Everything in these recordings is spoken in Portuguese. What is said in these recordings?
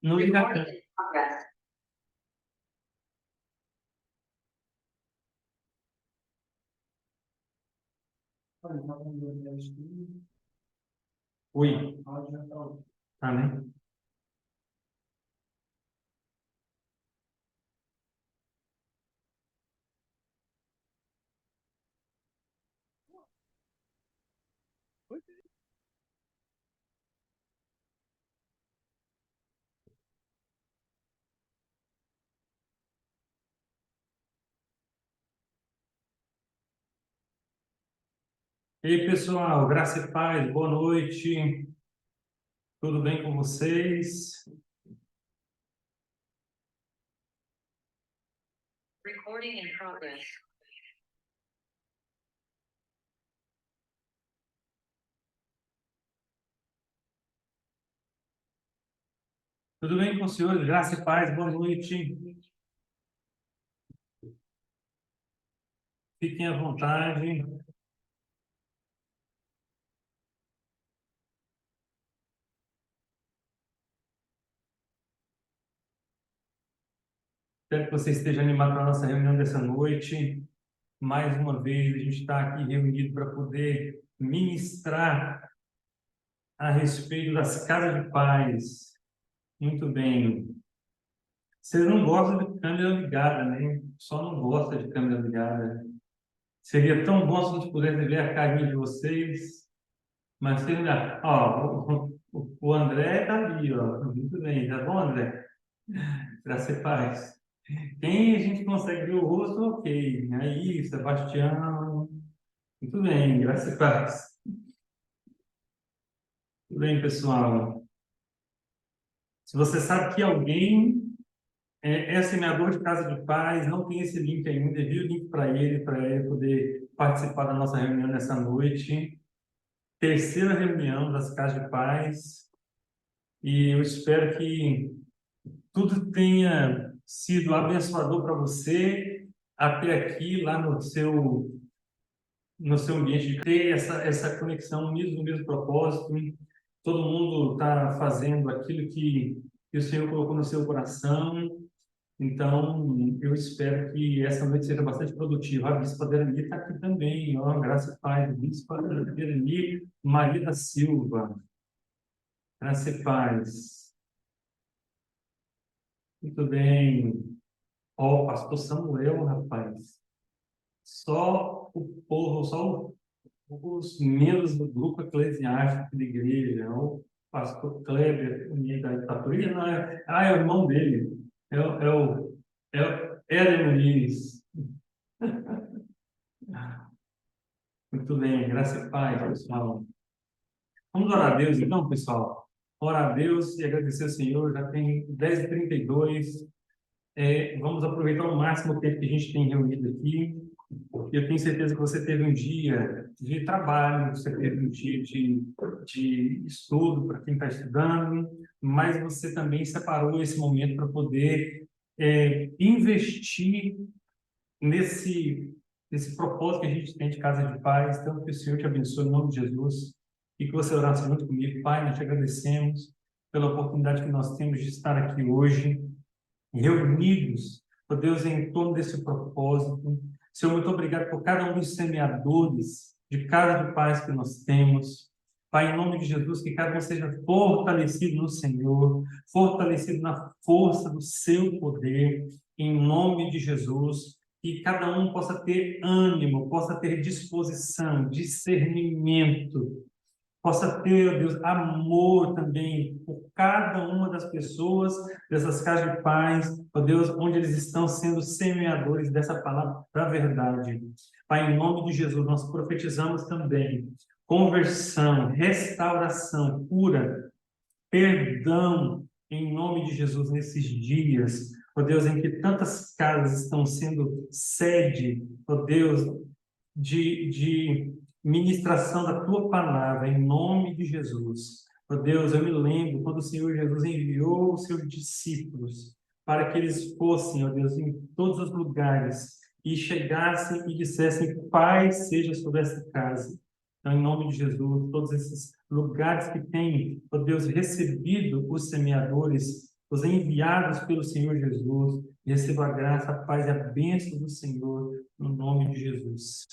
No Icatan. Oi. Tá, né? E aí, pessoal, graça e paz, boa noite. Tudo bem com vocês? Recording in progress. Tudo bem com os senhores? Graça e paz, boa noite. Fiquem à vontade. Espero que você esteja animado para a nossa reunião dessa noite. Mais uma vez, a gente está aqui reunido para poder ministrar a respeito das casas de paz. Muito bem. Vocês não gostam de câmera ligada, né? Só não gosta de câmera ligada. Seria tão bom se a gente pudesse ver a carinha de vocês, mas tem lugar. Ó, o André está ali, ó. Muito bem, tá bom, André? Graça e paz. Quem a gente consegue ver o rosto, ok. Aí, Sebastião. Muito bem, graça e paz. Tudo bem, pessoal. Se você sabe que alguém é semeador de casa de paz, não tem esse link ainda, envie o link para ele poder participar da nossa reunião nessa noite. Terceira reunião das casas de paz. E eu espero que tudo tenha sido abençoador para você até aqui, lá no seu ambiente, de ter essa conexão unidos no mesmo propósito. Todo mundo está fazendo aquilo que o Senhor colocou no seu coração. Então, eu espero que essa noite seja bastante produtiva. A Bispa Derani está aqui também, ó, graças a paz. Bispa Derani Maria da Silva, graças e paz. Muito bem. Ó, o pastor Samuel, rapaz. Só o povo, os membros do grupo eclesiástico da igreja, o pastor Kleber, da Itapuri, não é, é o irmão dele, é o Éder Muniz. Muito bem, graça e paz, pessoal. Vamos orar a Deus, então, pessoal? Orar a Deus e agradecer ao Senhor, já tem 10h32. Vamos aproveitar ao máximo o tempo que a gente tem reunido aqui. Eu tenho certeza que você teve um dia de trabalho, você teve um dia de estudo para quem está estudando, mas você também separou esse momento para poder investir nesse propósito que a gente tem de casa de paz. Então, que o Senhor te abençoe em nome de Jesus e que você orasse junto comigo. Pai, nós te agradecemos pela oportunidade que nós temos de estar aqui hoje, reunidos, ó Deus, em torno desse propósito. Senhor, muito obrigado por cada um dos semeadores de casa de paz que nós temos. Pai, em nome de Jesus, que cada um seja fortalecido no Senhor, fortalecido na força do seu poder, em nome de Jesus, que cada um possa ter ânimo, possa ter disposição, discernimento, possa ter, ó Deus, amor também por cada uma das pessoas dessas casas de paz, ó Deus, onde eles estão sendo semeadores dessa palavra da verdade. Pai, em nome de Jesus, nós profetizamos também conversão, restauração, cura, perdão, em nome de Jesus, nesses dias, ó Deus, em que tantas casas estão sendo sede, ó Deus, de ministração da tua palavra, em nome de Jesus. Ó Deus, eu me lembro quando o Senhor Jesus enviou os seus discípulos para que eles fossem, ó Deus, em todos os lugares e chegassem e dissessem: paz seja sobre essa casa. Então, em nome de Jesus, todos esses lugares que têm, ó Deus, recebido os semeadores os enviados pelo Senhor Jesus. Receba a graça, a paz e a bênção do Senhor, no nome de Jesus.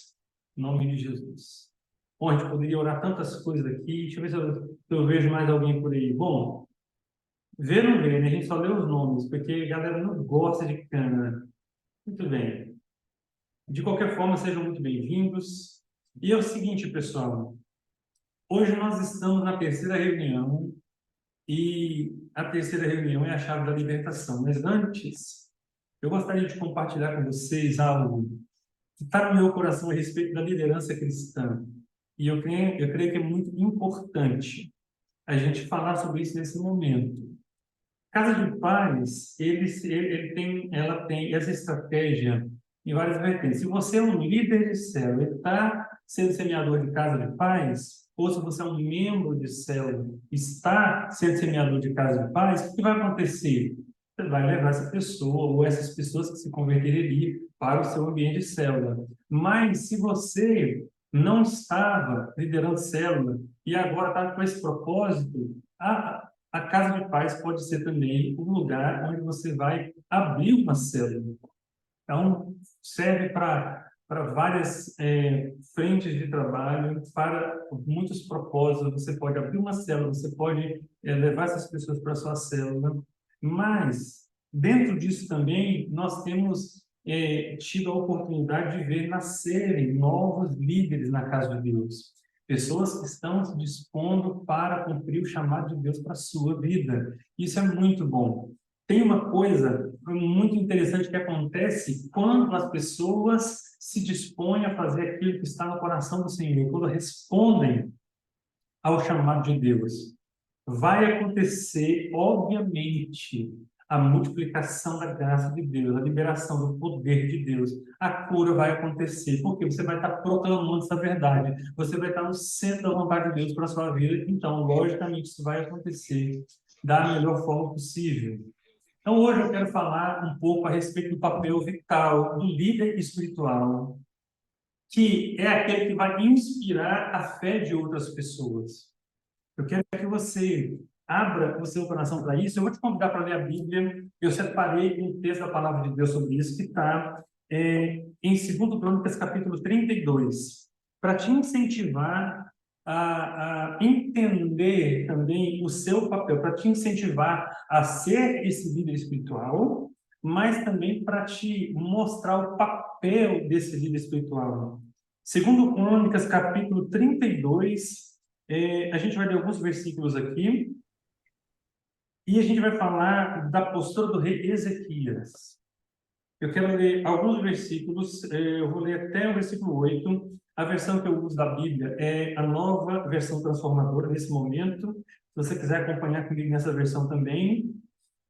No nome de Jesus. Bom, a gente poderia orar tantas coisas aqui. Deixa eu ver se eu vejo mais alguém por aí. Bom, ver não vê, né? A gente só lê os nomes, porque a galera não gosta de câmera. Muito bem. De qualquer forma, sejam muito bem-vindos. E é o seguinte, pessoal. Hoje nós estamos na terceira reunião e a terceira reunião é a chave da libertação. Mas antes, eu gostaria de compartilhar com vocês algo que está no meu coração a respeito da liderança cristã. E eu creio que é muito importante a gente falar sobre isso nesse momento. Casa de Paz, ela tem essa estratégia em várias vertentes. Se você é um líder de célula e está sendo semeador de Casa de Paz, ou se você é um membro de célula e está sendo semeador de Casa de Paz, o que vai acontecer? Você vai levar essa pessoa ou essas pessoas que se converterem ali para o seu ambiente de célula. Mas se você não estava liderando célula e agora está com esse propósito, a Casa de Paz pode ser também um lugar onde você vai abrir uma célula. Então, serve para várias frentes de trabalho, para muitos propósitos. Você pode abrir uma célula, você pode levar essas pessoas para a sua célula. Mas, dentro disso também, nós temos tido a oportunidade de ver nascerem novos líderes na Casa de Deus. Pessoas que estão se dispondo para cumprir o chamado de Deus para a sua vida. Isso é muito bom. Tem uma coisa muito interessante que acontece quando as pessoas se dispõem a fazer aquilo que está no coração do Senhor, quando respondem ao chamado de Deus. Vai acontecer, obviamente, a multiplicação da graça de Deus, a liberação do poder de Deus. A cura vai acontecer, porque você vai estar proclamando essa verdade. Você vai estar no centro da vontade de Deus para a sua vida. Então, logicamente, isso vai acontecer da melhor forma possível. Então, hoje eu quero falar um pouco a respeito do papel vital do líder espiritual, que é aquele que vai inspirar a fé de outras pessoas. Eu quero que você abra o seu coração para isso. Eu vou te convidar para ler a Bíblia. Eu separei um texto da Palavra de Deus sobre isso, que está em 2 Crônicas, capítulo 32, para te incentivar a entender também o seu papel, para te incentivar a ser esse líder espiritual, mas também para te mostrar o papel desse líder espiritual. 2 Crônicas, capítulo 32, a gente vai ler alguns versículos aqui, e a gente vai falar da postura do rei Ezequias. Eu quero ler alguns versículos, eu vou ler até o versículo 8. A versão que eu uso da Bíblia é a Nova Versão Transformadora nesse momento. Se você quiser acompanhar comigo nessa versão também.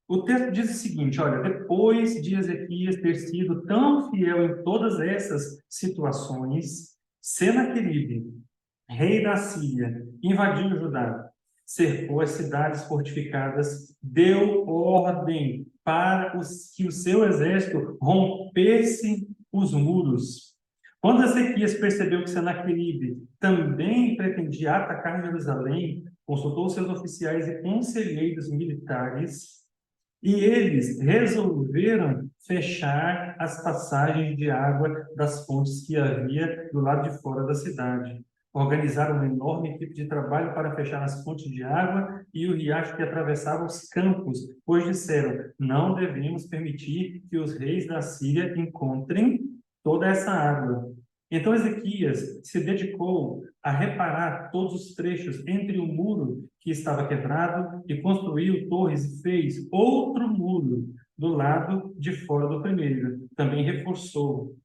O texto diz o seguinte, olha, depois de Ezequias ter sido tão fiel em todas essas situações, Senaqueribe, rei da Síria, invadiu Judá, cercou as cidades fortificadas, deu ordem para que o seu exército rompesse os muros. Quando Ezequias percebeu que Senaqueribe também pretendia atacar Jerusalém, consultou seus oficiais e conselheiros militares, e eles resolveram fechar as passagens de água das fontes que havia do lado de fora da cidade. Organizaram uma enorme equipe de trabalho para fechar as fontes de água e o riacho que atravessava os campos, pois disseram, não devemos permitir que os reis da Síria encontrem toda essa água. Então Ezequias se dedicou a reparar todos os trechos entre o muro que estava quebrado e construiu torres e fez outro muro do lado de fora do primeiro. Também reforçou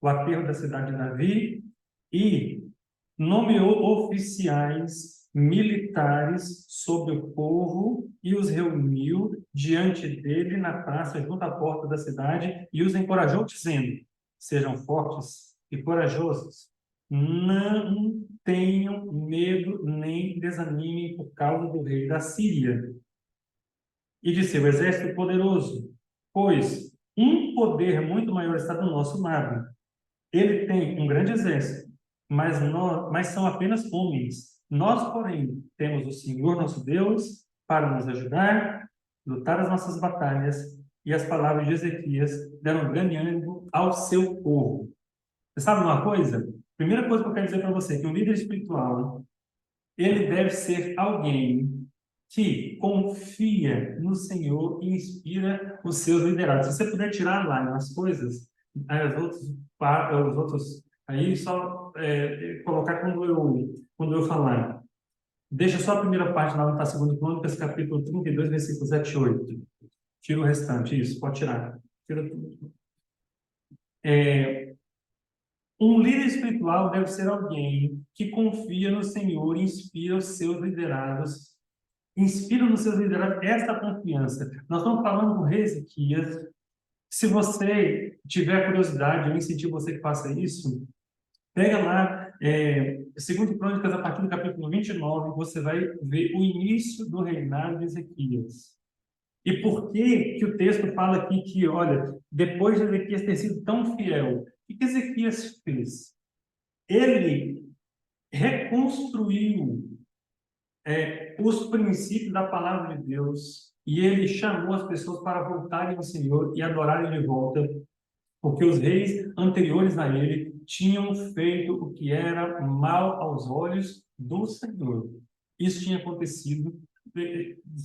o aterro da cidade de Davi e nomeou oficiais militares sobre o povo e os reuniu diante dele na praça junto à porta da cidade e os encorajou dizendo, sejam fortes e corajosos, não tenham medo nem desanimem por causa do rei da Síria e de seu exército poderoso, pois um poder muito maior está do nosso lado. Ele tem um grande exército, mas são apenas homens. Nós, porém, temos o Senhor nosso Deus para nos ajudar lutar as nossas batalhas, e as palavras de Ezequias deram grande ânimo ao seu povo. Você sabe uma coisa? Primeira coisa que eu quero dizer para você, que um líder espiritual, ele deve ser alguém que confia no Senhor e inspira os seus liderados. Se você puder tirar lá as coisas, aí os outros aí só colocar quando eu falar. Deixa só a primeira parte lá, está 2 Crônicas, capítulo 32, versículos 7 e 8. Tira o restante, isso, pode tirar. Tira tudo. Um líder espiritual deve ser alguém que confia no Senhor e inspira os seus liderados, inspira nos seus liderados esta confiança. Nós estamos falando com o rei Ezequias. Se você tiver curiosidade, eu incentivo você que faça isso, pega lá, 2 Crônicas, a partir do capítulo 29, você vai ver o início do reinado de Ezequias. E por que o texto fala aqui que, olha, depois de Ezequias ter sido tão fiel, o que Ezequias fez? Ele reconstruiu os princípios da palavra de Deus e ele chamou as pessoas para voltarem ao Senhor e adorarem de volta, porque os reis anteriores a ele tinham feito o que era mal aos olhos do Senhor. Isso tinha acontecido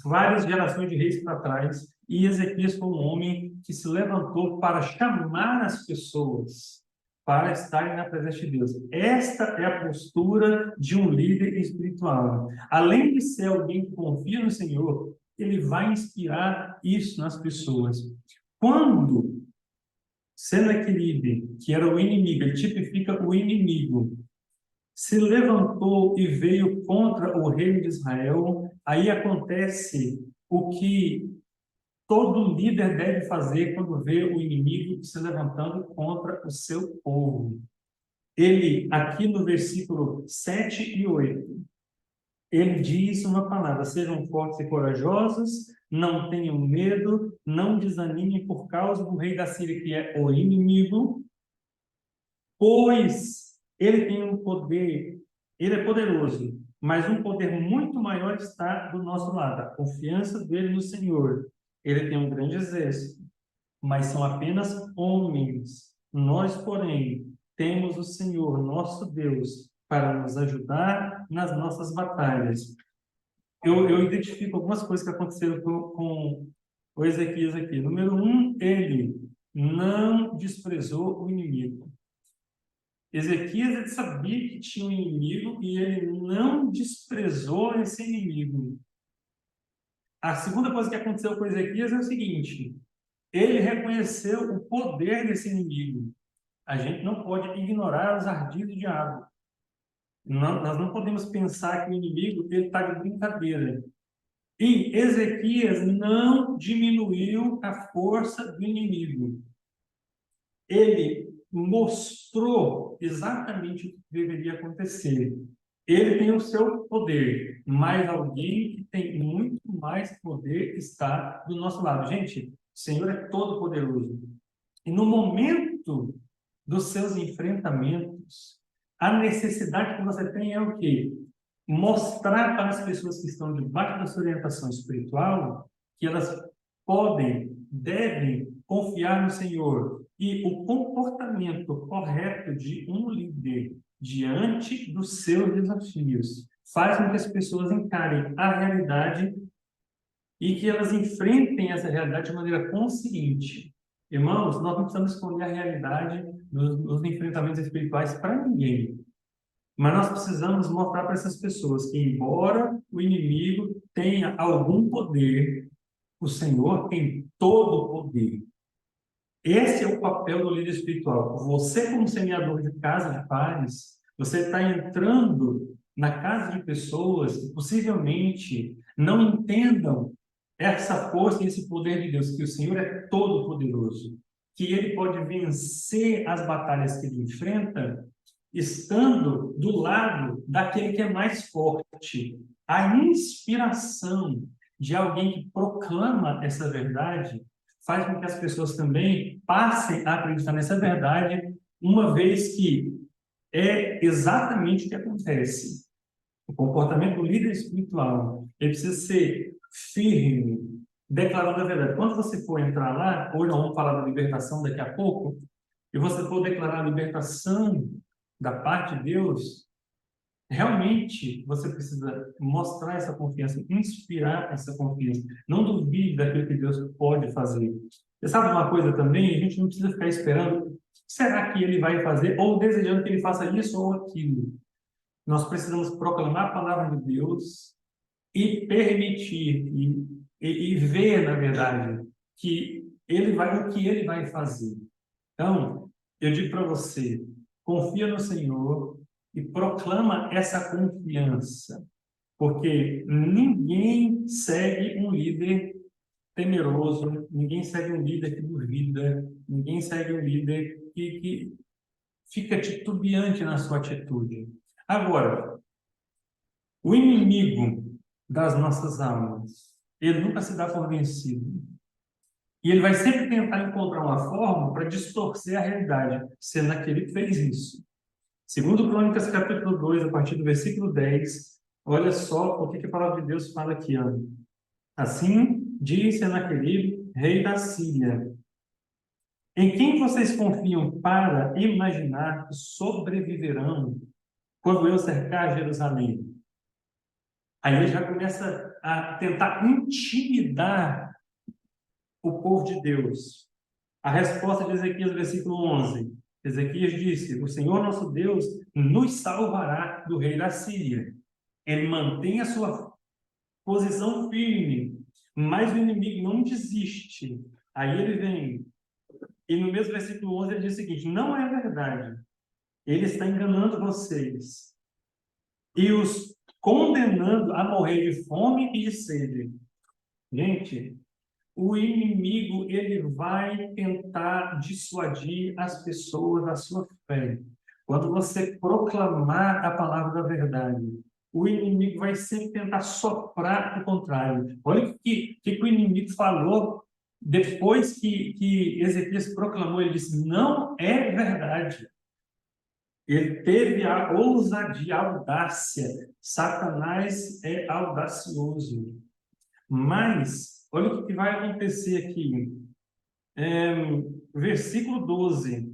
várias gerações de reis para trás, e Ezequias foi um homem que se levantou para chamar as pessoas para estarem na presença de Deus. Esta é a postura de um líder espiritual. Além de ser alguém que confia no Senhor, ele vai inspirar isso nas pessoas. Quando Senaqueribe, que era o inimigo, ele tipifica o inimigo, se levantou e veio contra o reino de Israel, aí acontece o que todo líder deve fazer quando vê o inimigo se levantando contra o seu povo. Ele, aqui no versículo 7 e 8, ele diz uma palavra: sejam fortes e corajosos, não tenham medo, não desanimem por causa do rei da Síria, que é o inimigo, pois ele tem um poder, ele é poderoso, mas um poder muito maior está do nosso lado, a confiança dele no Senhor. Ele tem um grande exército, mas são apenas homens. Nós, porém, temos o Senhor, nosso Deus, para nos ajudar nas nossas batalhas. Eu identifico algumas coisas que aconteceram com o Ezequias aqui. Número 1, ele não desprezou o inimigo. Ezequias, ele sabia que tinha um inimigo e ele não desprezou esse inimigo. A segunda coisa que aconteceu com Ezequias é o seguinte: ele reconheceu o poder desse inimigo. A gente não pode ignorar os ardis do diabo. Nós não podemos pensar que o inimigo está de brincadeira. E Ezequias não diminuiu a força do inimigo. Ele mostrou exatamente o que deveria acontecer. Ele tem o seu poder, mas alguém que tem muito mais poder está do nosso lado. Gente, o Senhor é todo poderoso. E no momento dos seus enfrentamentos, a necessidade que você tem é o quê? Mostrar para as pessoas que estão debaixo da sua orientação espiritual que elas podem, devem confiar no Senhor. E o comportamento correto de um líder diante dos seus desafios faz com que as pessoas encarem a realidade e que elas enfrentem essa realidade de maneira consciente. Irmãos, nós não precisamos esconder a realidade dos enfrentamentos espirituais para ninguém. Mas nós precisamos mostrar para essas pessoas que, embora o inimigo tenha algum poder, o Senhor tem todo o poder. Esse é o papel do líder espiritual. Você, como semeador de casa de paz, você está entrando na casa de pessoas que possivelmente não entendam essa força e esse poder de Deus, que o Senhor é todo poderoso, que ele pode vencer as batalhas que ele enfrenta estando do lado daquele que é mais forte. A inspiração de alguém que proclama essa verdade faz com que as pessoas também passem a acreditar nessa verdade, uma vez que é exatamente o que acontece. O comportamento do líder espiritual, ele precisa ser firme, declarando a verdade. Quando você for entrar lá, hoje nós vamos falar da libertação daqui a pouco, e você for declarar a libertação da parte de Deus, realmente você precisa mostrar essa confiança, inspirar essa confiança. Não duvide daquilo que Deus pode fazer. Você sabe uma coisa também? A gente não precisa ficar esperando. Será que ele vai fazer? Ou desejando que ele faça isso ou aquilo. Nós precisamos proclamar a palavra de Deus e permitir e ver, na verdade, o que ele vai fazer. Então, eu digo para você, confia no Senhor e proclama essa confiança, porque ninguém segue um líder temeroso, ninguém segue um líder que duvida, ninguém segue um líder que fica titubeante na sua atitude. Agora, o inimigo das nossas almas, ele nunca se dá por vencido. E ele vai sempre tentar encontrar uma forma para distorcer a realidade, sendo aquele que fez isso. Segundo Crônicas, capítulo 2, a partir do versículo 10, olha só o que a palavra de Deus fala aqui, ó. Assim diz Senaqueribe, rei da Síria: em quem vocês confiam para imaginar que sobreviverão quando eu cercar Jerusalém? Aí ele já começa a tentar intimidar o povo de Deus. A resposta de Ezequias, versículo 11. Ezequias disse: o Senhor nosso Deus nos salvará do rei da Síria. Ele mantém a sua posição firme, mas o inimigo não desiste. Aí ele vem, e no mesmo versículo 11 ele diz o seguinte: não é verdade. Ele está enganando vocês e os condenando a morrer de fome e de sede. Gente, o inimigo ele vai tentar dissuadir as pessoas da sua fé. Quando você proclamar a palavra da verdade, o inimigo vai sempre tentar soprar o contrário. Olha o que o inimigo falou depois que Ezequias proclamou. Ele disse: não é verdade. Ele teve a ousadia, a audácia. Satanás é audacioso. Mas, olha o que vai acontecer aqui. Versículo 12.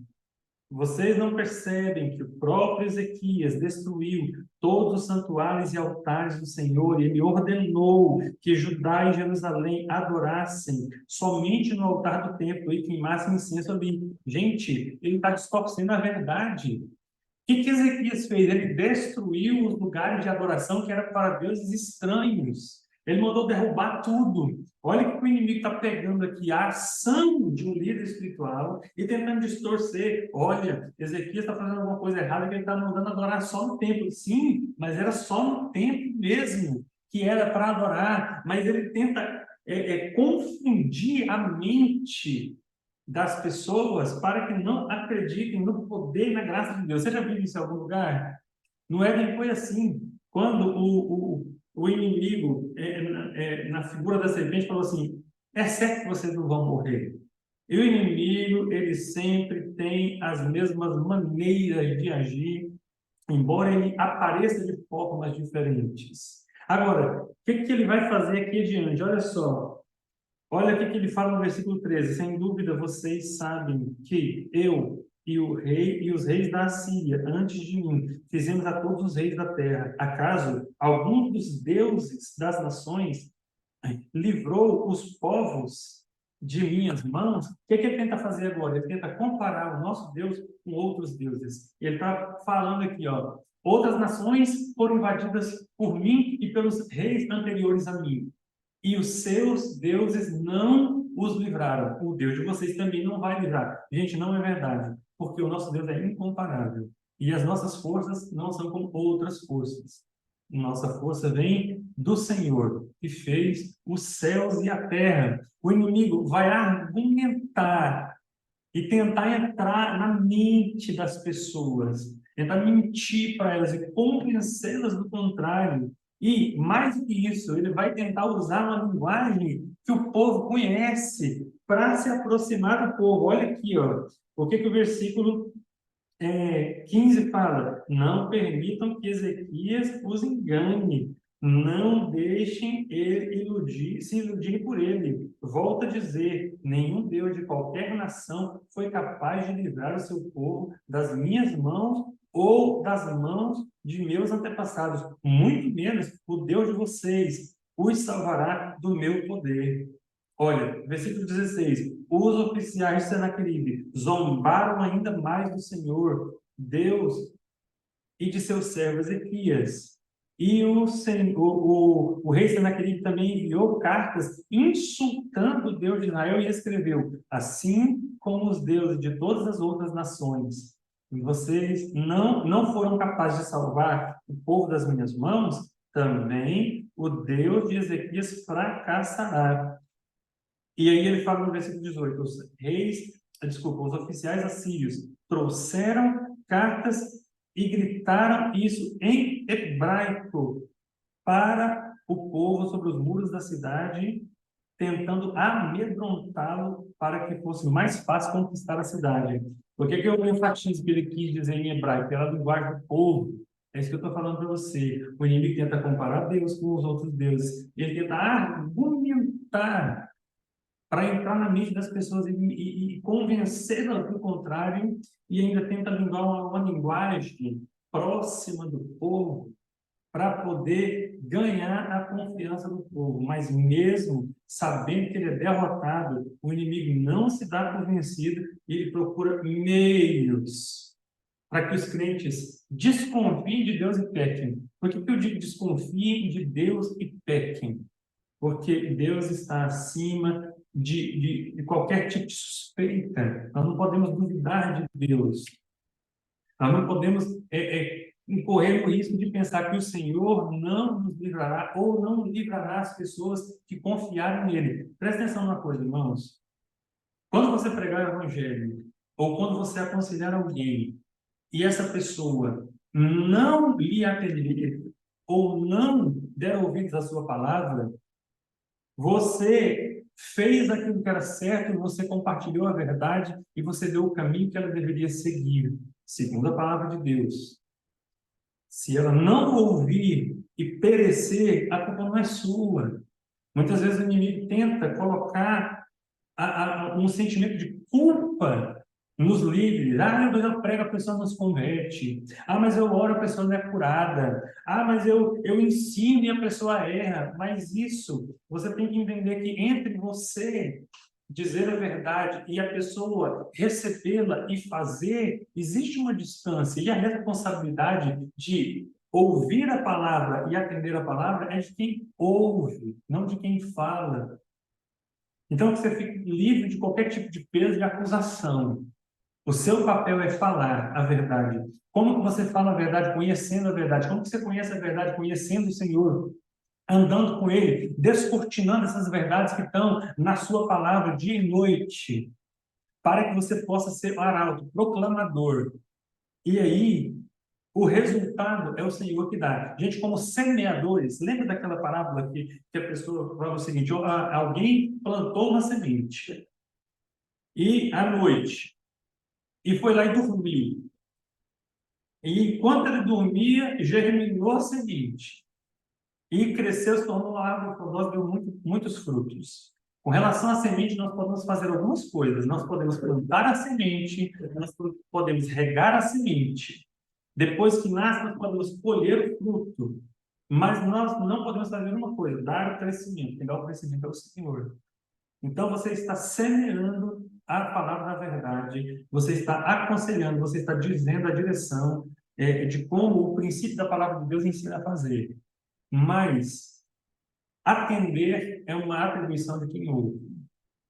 Vocês não percebem que o próprio Ezequias destruiu todos os santuários e altares do Senhor, e ele ordenou que Judá e Jerusalém adorassem somente no altar do templo e queimassem incenso ali. Gente, ele está distorcendo a verdade. O que Ezequias fez? Ele destruiu os lugares de adoração que eram para deuses estranhos. Ele mandou derrubar tudo. Olha o que o inimigo está pegando aqui, a ação de um líder espiritual e tentando distorcer. Olha, Ezequias está fazendo alguma coisa errada que ele está mandando adorar só no templo. Sim, mas era só no templo mesmo que era para adorar. Mas ele tenta confundir a mente das pessoas para que não acreditem no poder e na graça de Deus. Você já viu isso em algum lugar? No Éden foi assim. Quando o inimigo, na figura da serpente, falou assim: é certo que vocês não vão morrer. E o inimigo, ele sempre tem as mesmas maneiras de agir, embora ele apareça de formas diferentes. Agora, o que ele vai fazer aqui adiante? Olha só. Olha o que ele fala no versículo 13. Sem dúvida, vocês sabem que eu e o rei e os reis da Síria, antes de mim, fizemos a todos os reis da terra. Acaso algum dos deuses das nações livrou os povos de minhas mãos? O que ele tenta fazer agora? Ele tenta comparar o nosso Deus com outros deuses. Ele está falando aqui, ó. Outras nações foram invadidas por mim e pelos reis anteriores a mim, e os seus deuses não os livraram. O Deus de vocês também não vai livrar. Gente, não é verdade, porque o nosso Deus é incomparável. E as nossas forças não são como outras forças. Nossa força vem do Senhor, que fez os céus e a terra. O inimigo vai argumentar e tentar entrar na mente das pessoas, tentar mentir para elas e convencê-las do contrário. E, mais do que isso, ele vai tentar usar uma linguagem que o povo conhece para se aproximar do povo. Olha aqui, ó, o que o versículo 15 fala: não permitam que Ezequias os engane, Não deixem se iludir por ele. Volto a dizer, nenhum Deus de qualquer nação foi capaz de livrar o seu povo das minhas mãos ou das mãos de meus antepassados. Muito menos o Deus de vocês os salvará do meu poder. Olha, versículo 16. Os oficiais de Senaqueribe zombaram ainda mais do Senhor, Deus, e de seu servo Ezequias. E o rei Senaqueribe também enviou cartas insultando o Deus de Israel e escreveu: assim como os deuses de todas as outras nações, vocês não foram capazes de salvar o povo das minhas mãos, também o Deus de Ezequias fracassará. E aí ele fala no versículo 18, os oficiais assírios trouxeram cartas e gritaram isso em hebraico para o povo sobre os muros da cidade, tentando amedrontá-lo para que fosse mais fácil conquistar a cidade. Por que eu enfatizo que ele quis dizer em hebraico? Pela linguagem do povo. É isso que eu estou falando para você. O inimigo tenta comparar Deus com os outros deuses. Ele tenta argumentar para entrar na mente das pessoas e convencê-las do contrário, e ainda tenta linguar uma linguagem próxima do povo para poder ganhar a confiança do povo. Mas mesmo sabendo que ele é derrotado, o inimigo não se dá por vencido e ele procura meios para que os crentes desconfiem de Deus e pequem. Por que eu digo desconfiem de Deus e pequem? Porque Deus está acima de qualquer tipo de suspeita. Nós não podemos duvidar de Deus. Nós não podemos incorrer o risco de pensar que o Senhor não nos livrará ou não livrará as pessoas que confiarem nele. Presta atenção numa coisa, irmãos. Quando você pregar o Evangelho, ou quando você aconselhar alguém, e essa pessoa não lhe atender, ou não der ouvidos à sua palavra, você fez aquilo que era certo, você compartilhou a verdade e você deu o caminho que ela deveria seguir, segundo a palavra de Deus. Se ela não ouvir e perecer, a culpa não é sua. Muitas vezes o inimigo tenta colocar um sentimento de culpa nos líderes. Ah, eu prego, a pessoa não se converte. Ah, mas eu oro, a pessoa não é curada. Ah, mas eu ensino e a pessoa erra. Mas isso, você tem que entender que entre você dizer a verdade e a pessoa recebê-la e fazer, existe uma distância. E a responsabilidade de ouvir a palavra e atender a palavra é de quem ouve, não de quem fala. Então, você fique livre de qualquer tipo de peso de acusação. O seu papel é falar a verdade. Como que você fala a verdade? Conhecendo a verdade. Como que você conhece a verdade? Conhecendo o Senhor, andando com Ele, descortinando essas verdades que estão na sua palavra dia e noite, para que você possa ser arauto, proclamador. E aí, o resultado é o Senhor que dá. Gente, como semeadores, lembra daquela parábola que a pessoa fala o seguinte: alguém plantou uma semente, e à noite, e foi lá e dormiu. E enquanto ele dormia, germinou a semente. E cresceu, se tornou uma árvore frondosa, deu muitos frutos. Com relação à semente, nós podemos fazer algumas coisas. Nós podemos plantar a semente, nós podemos regar a semente. Depois que nasce, nós podemos colher o fruto. Mas nós não podemos fazer uma coisa: dar o crescimento. Quem dá o crescimento é o Senhor. Então, você está semeando a palavra da verdade, você está aconselhando, você está dizendo a direção de como o princípio da palavra de Deus ensina a fazer. Mas atender é uma atribuição de quem ouve.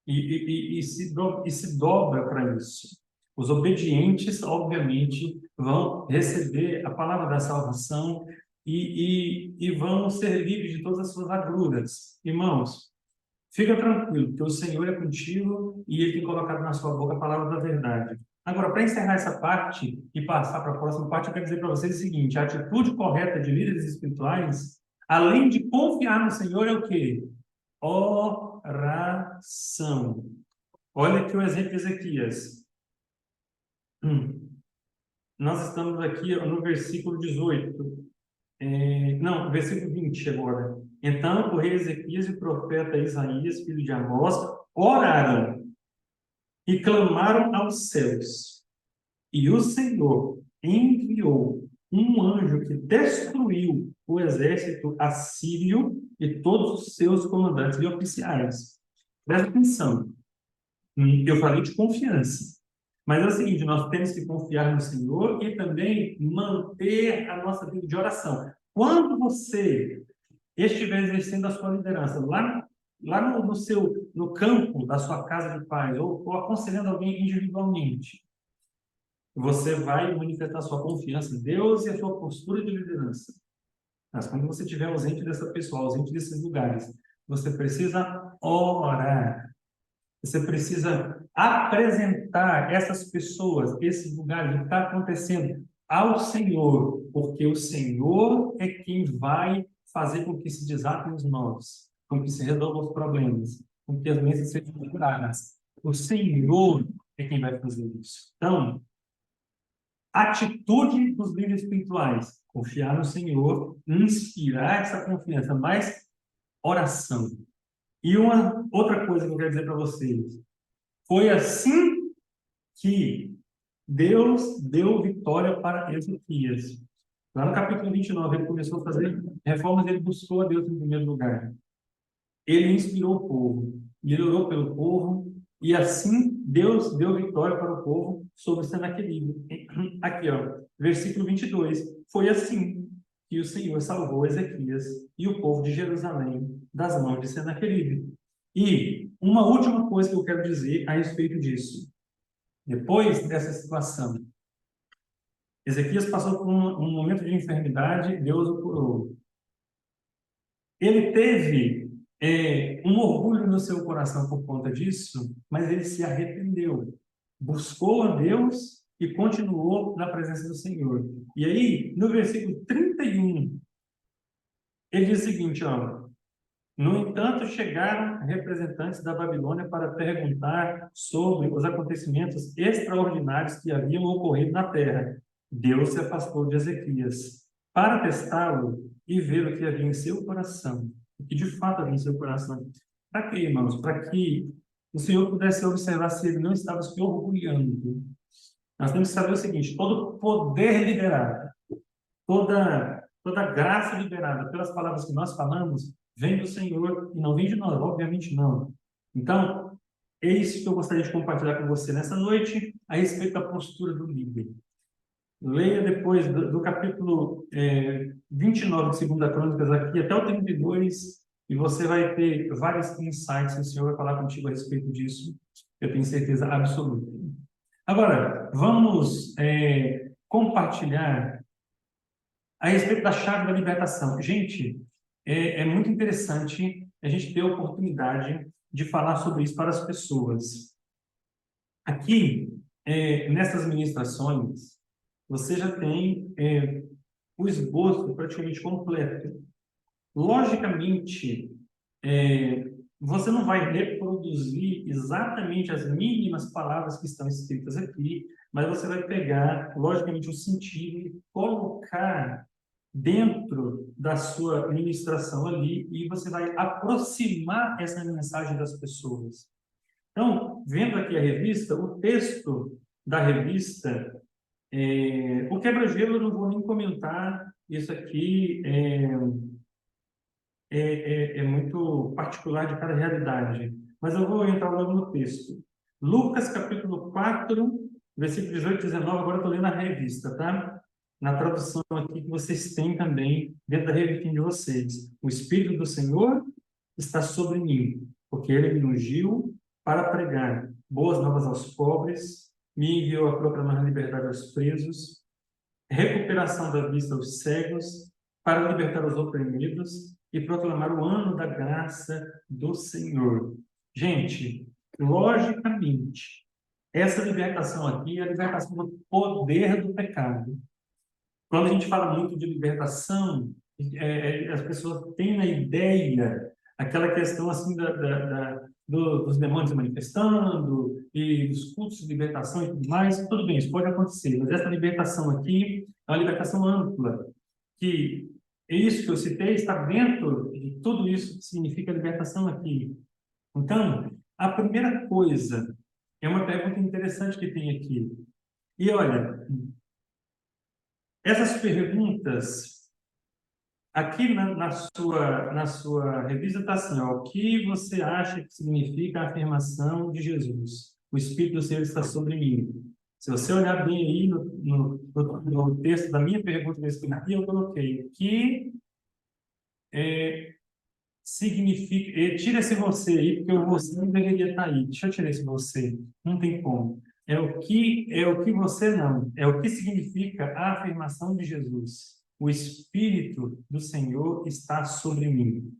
E se dobra para isso. Os obedientes, obviamente, vão receber a palavra da salvação e vão ser livres de todas as suas agruras. Irmãos, fica tranquilo, que o Senhor é contigo e Ele tem colocado na sua boca a palavra da verdade. Agora, para encerrar essa parte e passar para a próxima parte, eu quero dizer para vocês o seguinte: a atitude correta de líderes espirituais, além de confiar no Senhor, é o quê? Oração. Olha aqui o exemplo de Ezequias. Nós estamos aqui no versículo 18. Não, versículo 20 agora. Então o rei Ezequias e o profeta Isaías, filho de Amós, oraram e clamaram aos céus. E o Senhor enviou um anjo que destruiu o exército assírio e todos os seus comandantes e oficiais. Presta atenção. Eu falei de confiança. Mas é o seguinte, nós temos que confiar no Senhor e também manter a nossa vida de oração. Quando você estiver exercendo a sua liderança lá no campo da sua casa de paz, ou aconselhando alguém individualmente, você vai manifestar sua confiança em Deus e a sua postura de liderança. Mas quando você estiver ausente dessa pessoa, ausente desses lugares, você precisa orar. Você precisa apresentar essas pessoas, esses lugares, o que está acontecendo ao Senhor, porque o Senhor é quem vai fazer com que se desatem os nós, com que se resolvam os problemas, com que as doenças sejam curadas. O Senhor é quem vai fazer isso. Então, atitude dos líderes espirituais, confiar no Senhor, inspirar essa confiança, mas oração. E uma outra coisa que eu quero dizer para vocês, foi assim que Deus deu vitória para Ezequias. Lá no capítulo 29, ele começou a fazer reformas, ele buscou a Deus em primeiro lugar. Ele inspirou o povo, e ele orou pelo povo, e assim Deus deu vitória para o povo sobre Senaqueribe. Aqui, ó, versículo 22. Foi assim que o Senhor salvou Ezequias e o povo de Jerusalém das mãos de Senaqueribe. E uma última coisa que eu quero dizer a respeito disso. Depois dessa situação, Ezequias passou por um momento de enfermidade, Deus o curou. Ele teve um orgulho no seu coração por conta disso, mas ele se arrependeu, buscou a Deus e continuou na presença do Senhor. E aí, no versículo 31, ele diz o seguinte, ó, no entanto, chegaram representantes da Babilônia para perguntar sobre os acontecimentos extraordinários que haviam ocorrido na terra. Deus se afastou de Ezequias para testá-lo e ver o que havia em seu coração, o que de fato havia em seu coração. Para quê, irmãos? Para que o Senhor pudesse observar se ele não estava se orgulhando. Nós temos que saber o seguinte: todo poder liberado, toda graça liberada pelas palavras que nós falamos, vem do Senhor e não vem de nós, obviamente não. Então, é isso que eu gostaria de compartilhar com você nessa noite, a respeito da postura do líder. Leia depois do capítulo 29 de 2 Crônicas aqui até o 32, e você vai ter vários insights, o Senhor vai falar contigo a respeito disso, eu tenho certeza absoluta. Agora, vamos compartilhar a respeito da chave da libertação. Gente, é muito interessante a gente ter a oportunidade de falar sobre isso para as pessoas. Aqui, nessas ministrações, você já tem o esboço praticamente completo. Logicamente, você não vai reproduzir exatamente as mínimas palavras que estão escritas aqui, mas você vai pegar, logicamente, o sentido e colocar dentro da sua ministração ali, e você vai aproximar essa mensagem das pessoas. Então, vendo aqui a revista, o texto da revista, o quebra-gelo eu não vou nem comentar, isso aqui é muito particular de cada realidade, mas eu vou entrar logo no texto. Lucas capítulo 4, versículo 18 e 19, agora eu estou lendo a revista, tá? Na tradução aqui que vocês têm também, dentro da revista de vocês. O Espírito do Senhor está sobre mim, porque Ele me ungiu para pregar boas novas aos pobres, me enviou a proclamar liberdade aos presos, recuperação da vista aos cegos, para libertar os oprimidos e proclamar o ano da graça do Senhor. Gente, logicamente, essa libertação aqui é a libertação do poder do pecado. Quando a gente fala muito de libertação, as pessoas têm na ideia aquela questão assim dos demônios se manifestando e dos cultos de libertação e tudo mais. Tudo bem, isso pode acontecer, mas essa libertação aqui é uma libertação ampla, que é isso que eu citei, está dentro de tudo isso que significa libertação aqui. Então, a primeira coisa é uma pergunta interessante que tem aqui. E olha, essas perguntas, aqui na sua revista está assim, ó, o que você acha que significa a afirmação de Jesus? O Espírito do Senhor está sobre mim. Se você olhar bem aí no texto da minha pergunta que eu escrevi, eu coloquei que significa. Tira esse você aí, porque o você não deveria estar aí. Deixa eu tirar esse você. Não tem como. É o que você não. É o que significa a afirmação de Jesus. O Espírito do Senhor está sobre mim.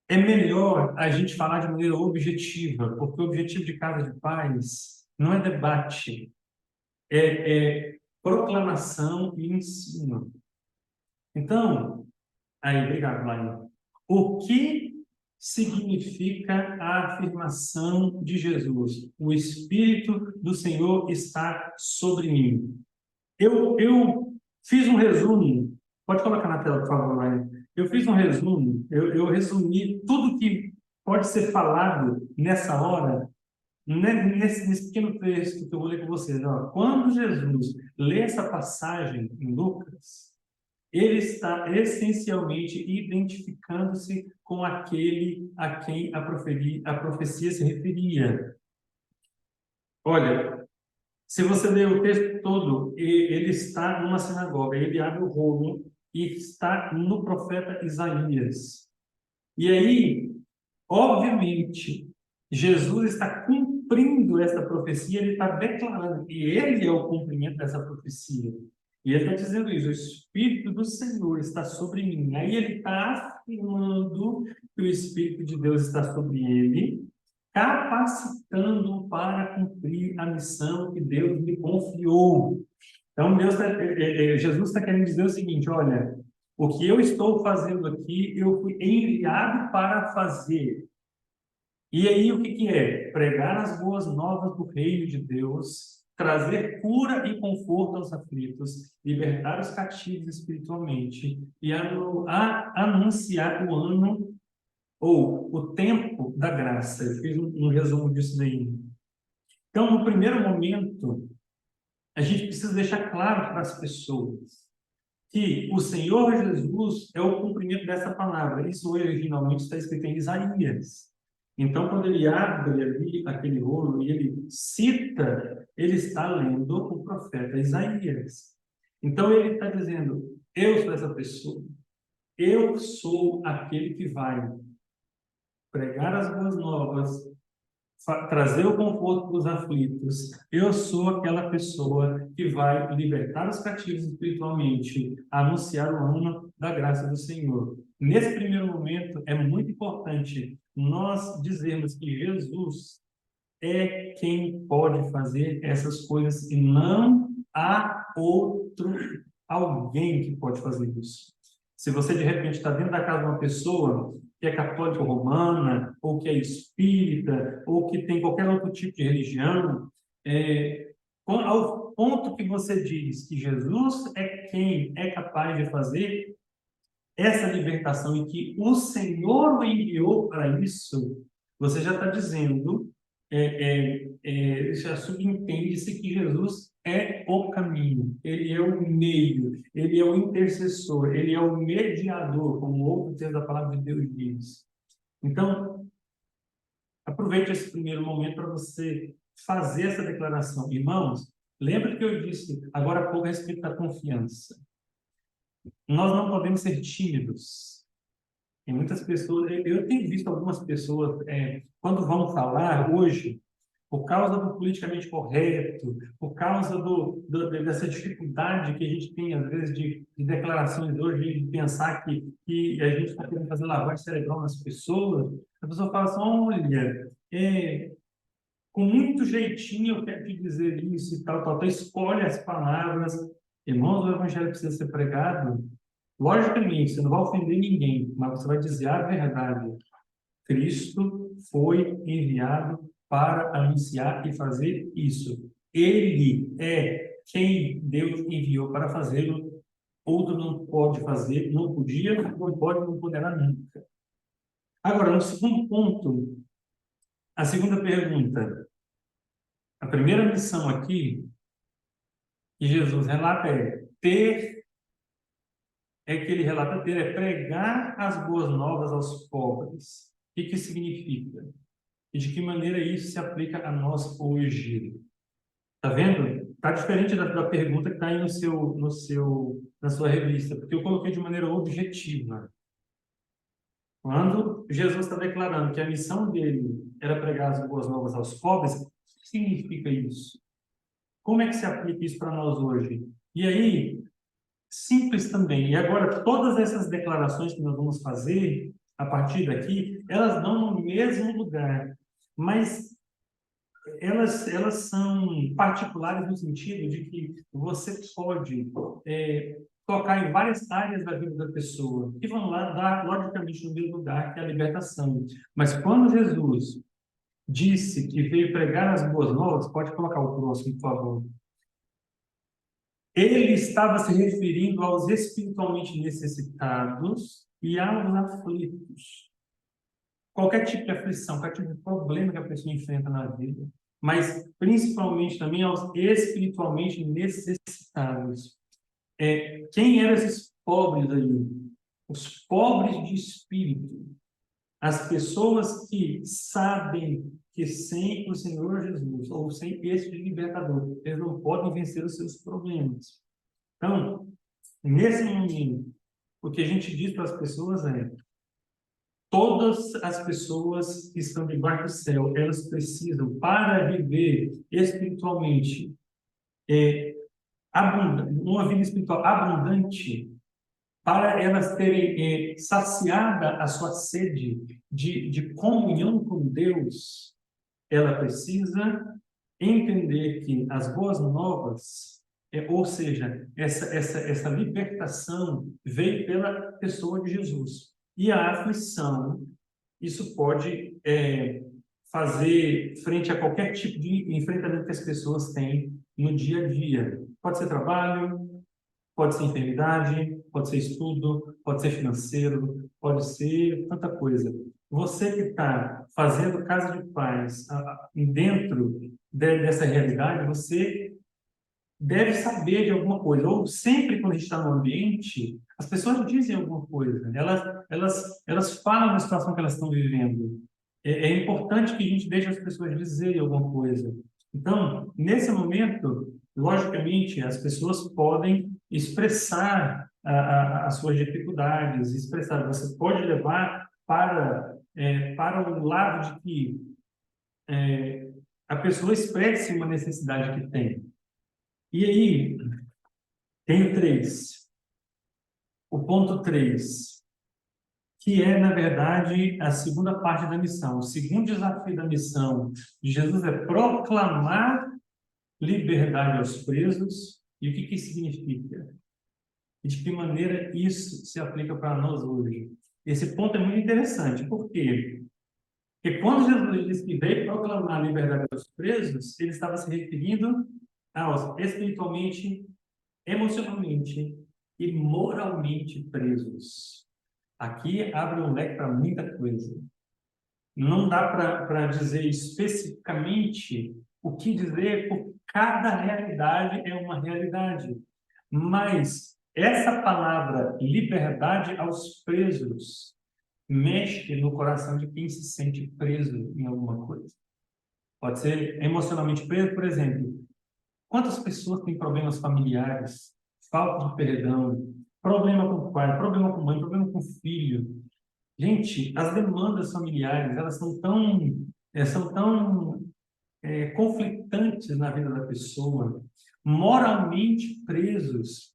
É melhor a gente falar de maneira objetiva, porque o objetivo de Casa de Paz não é debate, é proclamação e ensino. Então, aí, obrigado, Laine. O que significa a afirmação de Jesus? O Espírito do Senhor está sobre mim. Eu fiz um resumo. Pode colocar na tela, por favor, Laine. Eu fiz um resumo. Eu resumi tudo que pode ser falado nessa hora, né, nesse pequeno texto que eu vou ler com vocês. Ó. Quando Jesus lê essa passagem em Lucas, ele está essencialmente identificando-se com aquele a quem a profecia se referia. Olha, se você ler o texto todo, ele está numa sinagoga, ele abre o rolo e está no profeta Isaías. E aí, obviamente, Jesus está cumprindo essa profecia, ele está declarando que ele é o cumprimento dessa profecia. E ele está dizendo isso, o Espírito do Senhor está sobre mim. Aí ele está afirmando que o Espírito de Deus está sobre ele, capacitando para cumprir a missão que Deus lhe confiou. Então, Jesus está querendo dizer o seguinte, olha, o que eu estou fazendo aqui, eu fui enviado para fazer. E aí, o que é? Pregar as boas novas do reino de Deus, trazer cura e conforto aos aflitos, libertar os cativos espiritualmente e anunciar o ano ou o tempo da graça. Eu fiz um resumo disso daí. Então, no primeiro momento, a gente precisa deixar claro para as pessoas que o Senhor Jesus é o cumprimento dessa palavra. Isso originalmente está escrito em Isaías. Então, quando ele abre ali aquele rolo e ele cita, ele está lendo o profeta Isaías. Então, ele está dizendo: eu sou essa pessoa, eu sou aquele que vai pregar as boas novas, trazer o conforto para os aflitos. Eu sou aquela pessoa que vai libertar os cativos espiritualmente, anunciar o ano da graça do Senhor. Nesse primeiro momento, é muito importante nós dizermos que Jesus é quem pode fazer essas coisas e não há outro alguém que pode fazer isso. Se você, de repente, está dentro da casa de uma pessoa que é católica romana, ou que é espírita, ou que tem qualquer outro tipo de religião, ao ponto que você diz que Jesus é quem é capaz de fazer essa libertação e que o Senhor o enviou para isso, você já está dizendo, já subentende-se que Jesus é o caminho, ele é o meio, ele é o intercessor, ele é o mediador, como outro texto da palavra de Deus diz. Então, aproveite esse primeiro momento para você fazer essa declaração. Irmãos, lembra que eu disse agora há pouco a respeito da confiança. Nós não podemos ser tímidos. Tem muitas pessoas, eu tenho visto algumas pessoas, quando vão falar hoje, por causa do politicamente correto, por causa dessa dificuldade que a gente tem, às vezes, de declarações hoje, de pensar que a gente está querendo fazer lavagem cerebral nas pessoas, a pessoa fala assim: olha, com muito jeitinho eu quero te dizer isso e tal, tal, tal, escolhe as palavras. Irmãos, o evangelho precisa ser pregado. Logicamente, você não vai ofender ninguém, mas você vai dizer a verdade. Cristo foi enviado para anunciar e fazer isso. Ele é quem Deus enviou para fazê-lo. outro não pode fazer, não podia, não pode, não poderá nunca. Agora, no segundo ponto, a segunda pergunta. A primeira missão aqui que Jesus relata que ele relata ter é pregar as boas novas aos pobres. O que isso significa? E de que maneira isso se aplica a nós hoje? Tá vendo? Tá diferente da pergunta que está aí na sua revista, porque eu coloquei de maneira objetiva. Quando Jesus está declarando que a missão dele era pregar as boas novas aos pobres, o que significa isso? Como é que se aplica isso para nós hoje? E aí, simples também. E agora, todas essas declarações que nós vamos fazer a partir daqui, elas dão no mesmo lugar, mas elas são particulares no sentido de que você pode tocar em várias áreas da vida da pessoa, que vão lá dar, logicamente, no mesmo lugar, que é a libertação. Mas quando Jesus disse que veio pregar as boas novas, pode colocar o próximo, por favor. Ele estava se referindo aos espiritualmente necessitados e aos aflitos. Qualquer tipo de aflição, qualquer tipo de problema que a pessoa enfrenta na vida, mas principalmente também aos espiritualmente necessitados. Quem eram esses pobres aí? Os pobres de espírito. As pessoas que sabem que sem o Senhor Jesus, ou sem esse libertador, eles não podem vencer os seus problemas. Então, nesse momento, o que a gente diz para as pessoas é: todas as pessoas que estão debaixo do céu, elas precisam, para viver espiritualmente, uma vida espiritual abundante, para elas terem saciada a sua sede de comunhão com Deus, ela precisa entender que as boas novas, ou seja, essa libertação veio pela pessoa de Jesus. E a aflição, isso pode fazer frente a qualquer tipo de enfrentamento que as pessoas têm no dia a dia. Pode ser trabalho, pode ser enfermidade, pode ser estudo, pode ser financeiro, pode ser tanta coisa. Você que está fazendo casa de paz dentro dessa realidade, você deve saber de alguma coisa. Ou sempre quando a gente está no ambiente, as pessoas dizem alguma coisa. Elas falam da situação que elas estão vivendo. É importante que a gente deixe as pessoas dizerem alguma coisa. Então, nesse momento, logicamente, as pessoas podem expressar as suas dificuldades, expressar. Você pode levar para o lado de que a pessoa expresse uma necessidade que tem. E aí, tem o 3. O ponto 3, que é, na verdade, a segunda parte da missão. O segundo desafio da missão de Jesus é proclamar liberdade aos presos. E o que isso significa? E de que maneira isso se aplica para nós hoje? Esse ponto é muito interessante. Por quê? Porque quando Jesus disse que veio proclamar a liberdade aos presos, ele estava se referindo aos espiritualmente, emocionalmente e moralmente presos. Aqui abre um leque para muita coisa. Não dá para dizer especificamente o que dizer, porque cada realidade é uma realidade. Mas essa palavra liberdade aos presos mexe no coração de quem se sente preso em alguma coisa. Pode ser emocionalmente preso, por exemplo. Quantas pessoas têm problemas familiares, falta de perdão, problema com o pai, problema com a mãe, problema com o filho? Gente, as demandas familiares, elas são tão conflitantes na vida da pessoa, moralmente presos.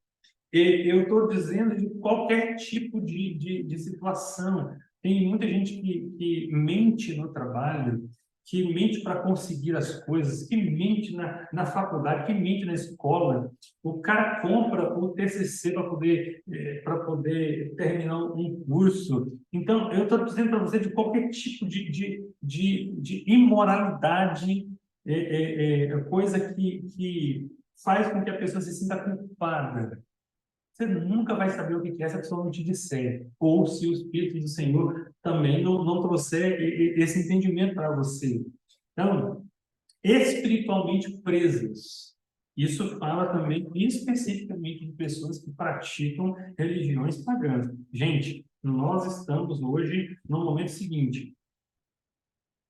E eu estou dizendo de qualquer tipo de situação. Tem muita gente que mente no trabalho, que mente para conseguir as coisas, que mente na faculdade, que mente na escola. O cara compra o TCC para poder terminar um curso. Então, eu estou dizendo para você de qualquer tipo de imoralidade, coisa que faz com que a pessoa se sinta culpada. você nunca vai saber o que é se a pessoa não te disser. Ou se o Espírito do Senhor também não trouxer esse entendimento para você. Então, espiritualmente presos. Isso fala também especificamente de pessoas que praticam religiões pagãs. Gente, nós estamos hoje no momento seguinte.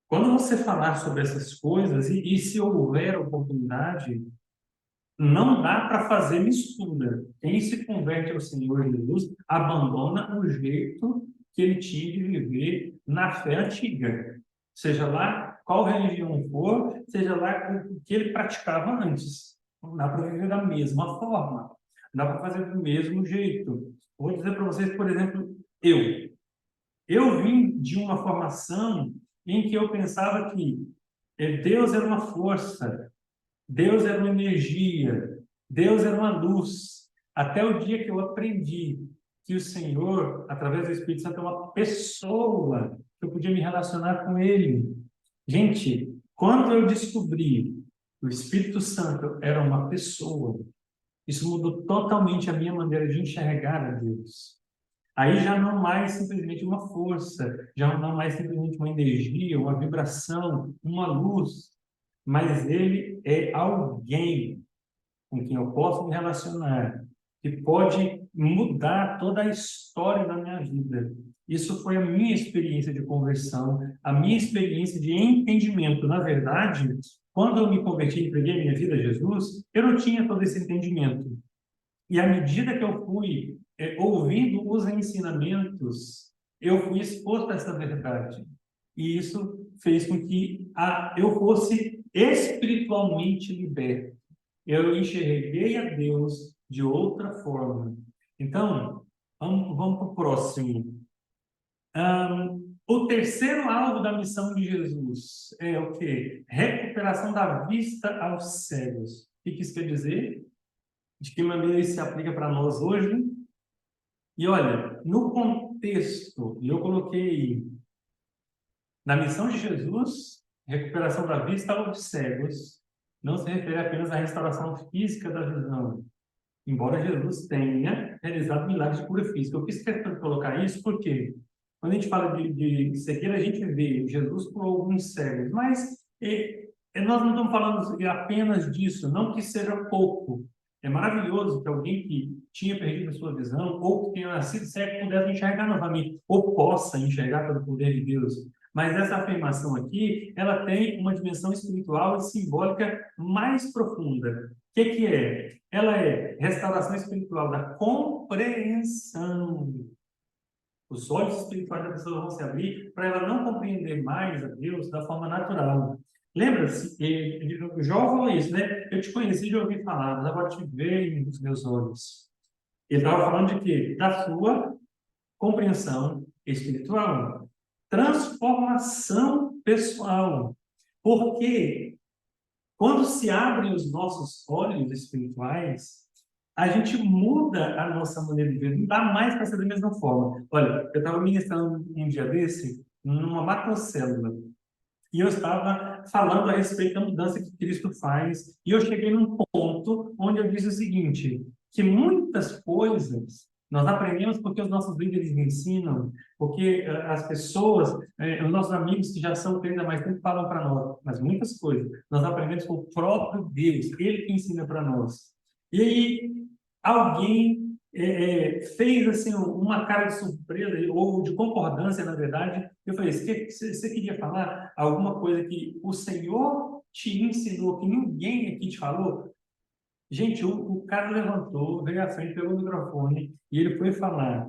Quando você falar sobre essas coisas, e se houver oportunidade, não dá para fazer mistura. Quem se converte ao Senhor Jesus abandona o jeito que ele tinha de viver na fé antiga. Seja lá qual religião for, seja lá o que ele praticava antes. Não dá para viver da mesma forma. Não dá para fazer do mesmo jeito. Vou dizer para vocês, por exemplo, eu vim de uma formação em que eu pensava que Deus era uma força, Deus era uma energia, Deus era uma luz. Até o dia que eu aprendi que o Senhor, através do Espírito Santo, é uma pessoa, que eu podia me relacionar com Ele. Gente, quando eu descobri que o Espírito Santo era uma pessoa, isso mudou totalmente a minha maneira de enxergar a Deus. Aí já não mais simplesmente uma força, já não mais simplesmente uma energia, uma vibração, uma luz, mas ele é alguém com quem eu posso me relacionar, que pode mudar toda a história da minha vida. Isso foi a minha experiência de conversão, a minha experiência de entendimento. Na verdade, quando eu me converti e entreguei minha vida a Jesus, eu não tinha todo esse entendimento. E à medida que eu fui ouvindo os ensinamentos, eu fui exposto a essa verdade. E isso fez com que eu fosse espiritualmente liberto. Eu enxerguei a Deus de outra forma. Então, vamos para o próximo. O terceiro alvo da missão de Jesus é o quê? Recuperação da vista aos cegos. O que isso quer dizer? De que maneira isso se aplica para nós hoje? E olha, no contexto, e eu coloquei na missão de Jesus, recuperação da vista aos cegos, não se refere apenas à restauração física da visão, embora Jesus tenha realizado milagres de cura física. Eu quis colocar isso porque, quando a gente fala de cegueira, a gente vê Jesus curou alguns cegos, mas nós não estamos falando apenas disso, não que seja pouco. É maravilhoso que alguém que tinha perdido a sua visão ou que tenha nascido cego pudesse enxergar novamente, ou possa enxergar pelo poder de Deus. Mas essa afirmação aqui, ela tem uma dimensão espiritual e simbólica mais profunda. O que é? Ela é restauração espiritual da compreensão. Os olhos espirituais da pessoa vão se abrir para ela não compreender mais a Deus da forma natural. Lembra-se, Jó falou isso, né? Eu te conheci de ouvir falar, mas agora te vejo nos meus olhos. Ele estava falando de quê? Da sua compreensão espiritual. Transformação pessoal. Porque quando se abrem os nossos olhos espirituais, a gente muda a nossa maneira de ver. Não dá mais para ser da mesma forma. Olha, eu estava ministrando um dia desse, numa macrocélula, e eu estava falando a respeito da mudança que Cristo faz, e eu cheguei num ponto onde eu disse o seguinte, que muitas coisas nós aprendemos porque os nossos líderes ensinam, porque as pessoas, os nossos amigos que já são crentes há mais tempo falam para nós, mas muitas coisas nós aprendemos com o próprio Deus, Ele que ensina para nós. E aí, alguém fez assim uma cara de surpresa ou de concordância, na verdade. Eu falei: você queria falar alguma coisa que o Senhor te ensinou, que ninguém aqui te falou? Gente, o cara levantou, veio à frente, pegou o microfone e ele foi falar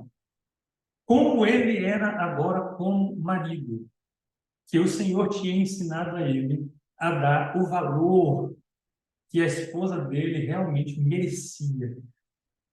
como ele era agora como marido, que o Senhor tinha ensinado a ele a dar o valor que a esposa dele realmente merecia.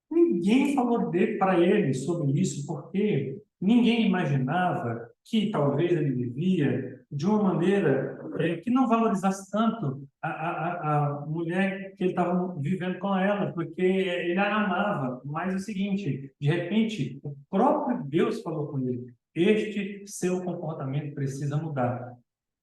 Ninguém falou para ele sobre isso, porque ninguém imaginava que talvez ele vivia de uma maneira que não valorizasse tanto a mulher que ele estava vivendo com ela, porque ele a amava. Mas é o seguinte, de repente, o próprio Deus falou com ele: este seu comportamento precisa mudar.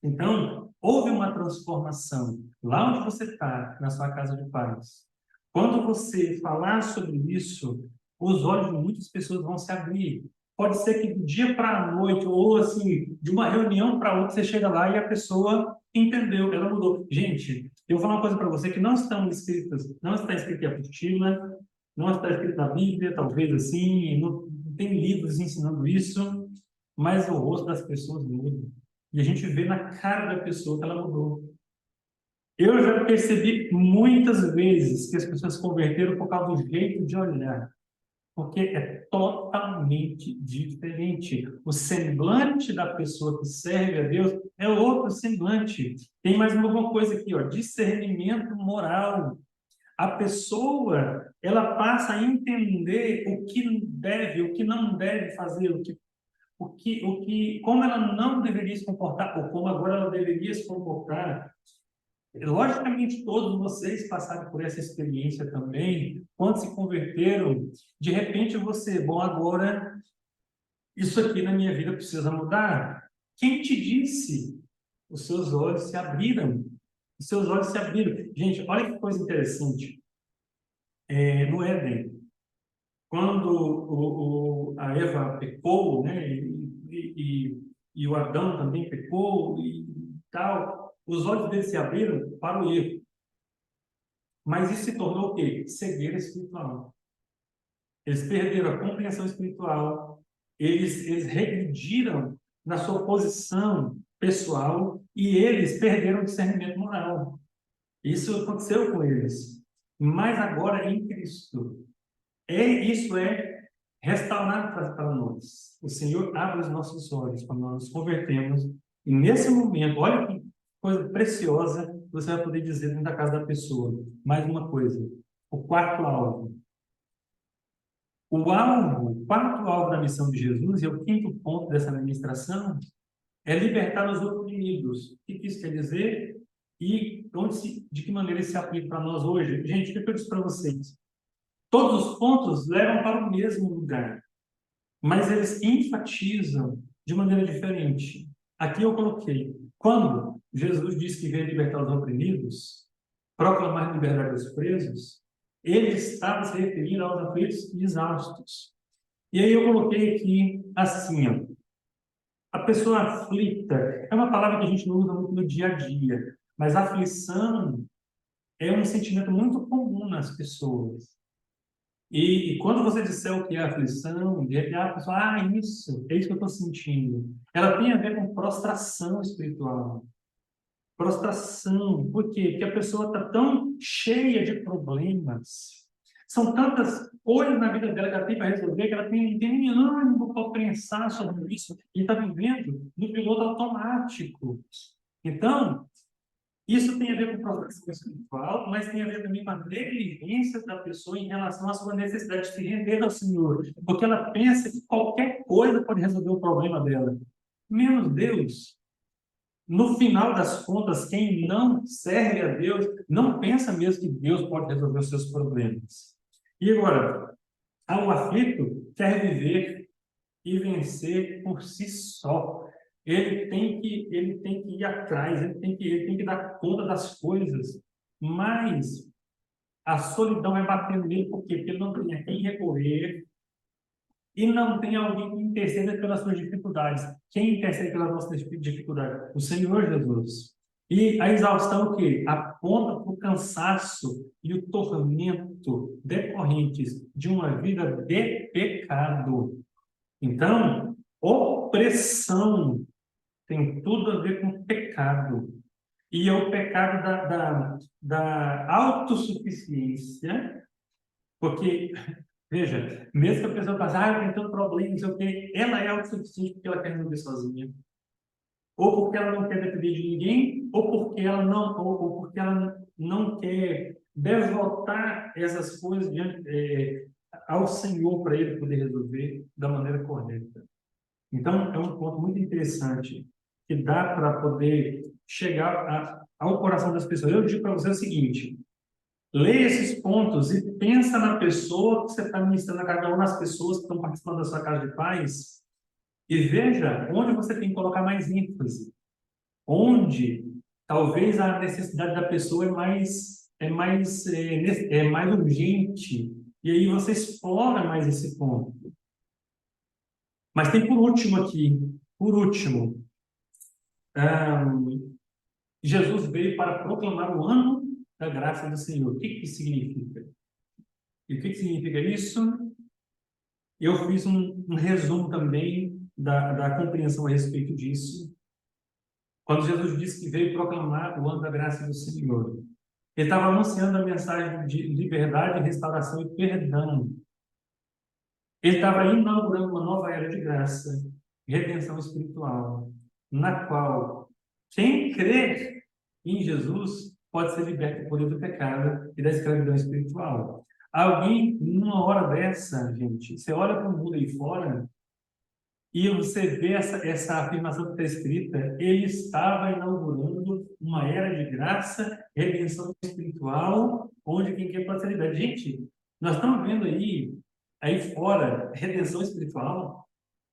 Então, houve uma transformação lá onde você está, na sua casa de paz. Quando você falar sobre isso, os olhos de muitas pessoas vão se abrir. Pode ser que do dia para a noite, ou assim, de uma reunião para outra, você chega lá e a pessoa entendeu, ela mudou. Gente, eu vou falar uma coisa para você que não estão escritas, não está escrita em apostila, não está escrito na Bíblia, talvez assim, não tem livros ensinando isso, mas o rosto das pessoas muda. E a gente vê na cara da pessoa que ela mudou. Eu já percebi muitas vezes que as pessoas se converteram por causa do jeito de olhar, porque é totalmente diferente. O semblante da pessoa que serve a Deus é outro semblante. Tem mais uma coisa aqui, ó, discernimento moral. A pessoa, ela passa a entender o que deve, o que não deve fazer, como ela não deveria se comportar, ou como agora ela deveria se comportar. Logicamente, todos vocês passaram por essa experiência também, quando se converteram, de repente você, bom, agora isso aqui na minha vida precisa mudar. Quem te disse? Os seus olhos se abriram. Os seus olhos se abriram. Gente, olha que coisa interessante. No Éden, quando a Eva pecou, né, e o Adão também pecou e tal, os olhos deles se abriram para o erro. Mas isso se tornou o quê? Cegueira espiritual. Eles perderam a compreensão espiritual, eles regrediram na sua posição pessoal e eles perderam o discernimento moral. Isso aconteceu com eles. Mas agora em Cristo, isso é restaurado para nós. O Senhor abre os nossos olhos quando nós nos convertemos. E nesse momento, olha que coisa preciosa você vai poder dizer dentro da casa da pessoa. Mais uma coisa. O quarto alvo. O quarto alvo da missão de Jesus, e é o quinto ponto dessa administração, é libertar os oprimidos. O que isso quer dizer? E de que maneira isso se aplica para nós hoje? Gente, o que eu disse para vocês? Todos os pontos levam para o mesmo lugar, mas eles enfatizam de maneira diferente. Aqui eu coloquei, quando Jesus disse que veio libertar os oprimidos, proclamar liberdade aos presos, ele estava se referindo aos aflitos e exaustos. E aí eu coloquei aqui assim, ó, a pessoa aflita é uma palavra que a gente não usa muito no dia a dia, mas aflição é um sentimento muito comum nas pessoas. E quando você disser o que é aflição, de repente a pessoa, isso, é isso que eu estou sentindo. Ela tem a ver com prostração espiritual. Prostração. Por quê? Porque a pessoa está tão cheia de problemas. São tantas coisas na vida dela que ela tem para resolver, que ela tem nem ânimo para pensar sobre isso. E está vivendo no piloto automático. Então, isso tem a ver com prostração espiritual, mas tem a ver também com a negligência da pessoa em relação à sua necessidade de se render ao Senhor. Porque ela pensa que qualquer coisa pode resolver o problema dela. Menos Deus. No final das contas, quem não serve a Deus, não pensa mesmo que Deus pode resolver os seus problemas. E agora, o aflito quer viver e vencer por si só. Ele tem que ir atrás, ele tem que dar conta das coisas. Mas a solidão vai batendo nele, por quê? Porque ele não tem a quem recorrer, e não tem alguém que interceda pelas suas dificuldades. Quem intercede pelas nossas dificuldades? O Senhor Jesus. E a exaustão, o quê? Aponta para o cansaço e o tormento decorrentes de uma vida de pecado. Então, opressão tem tudo a ver com pecado. E é o pecado da autossuficiência, porque veja, mesmo que a pessoa passe, eu tenho tanto problema, não sei o quê, ela é autossuficiente porque ela quer resolver sozinha. Ou porque ela não quer depender de ninguém, ou porque ela não quer devotar essas coisas ao Senhor para ele poder resolver da maneira correta. Então, é um ponto muito interessante que dá para poder chegar ao coração das pessoas. Eu digo para você o seguinte: leia esses pontos e pensa na pessoa que você está ministrando a cada uma das pessoas que estão participando da sua casa de paz e veja onde você tem que colocar mais ênfase. Onde talvez a necessidade da pessoa é mais urgente E aí você explora mais esse ponto. Mas tem por último aqui, por último, Jesus veio para proclamar o ano da graça do Senhor. O que que isso significa? E o que que significa isso? Eu fiz um resumo também da compreensão a respeito disso. Quando Jesus disse que veio proclamar o ano da graça do Senhor, ele estava anunciando a mensagem de liberdade, restauração e perdão. Ele estava inaugurando uma nova era de graça, redenção espiritual, na qual quem crê em Jesus pode ser liberto do poder do pecado e da escravidão espiritual. Alguém, numa hora dessa, gente, você olha para o mundo aí fora e você vê essa afirmação que está escrita, ele estava inaugurando uma era de graça, redenção espiritual, onde quem quer pode ser liberto. Gente, nós estamos vendo aí fora, redenção espiritual.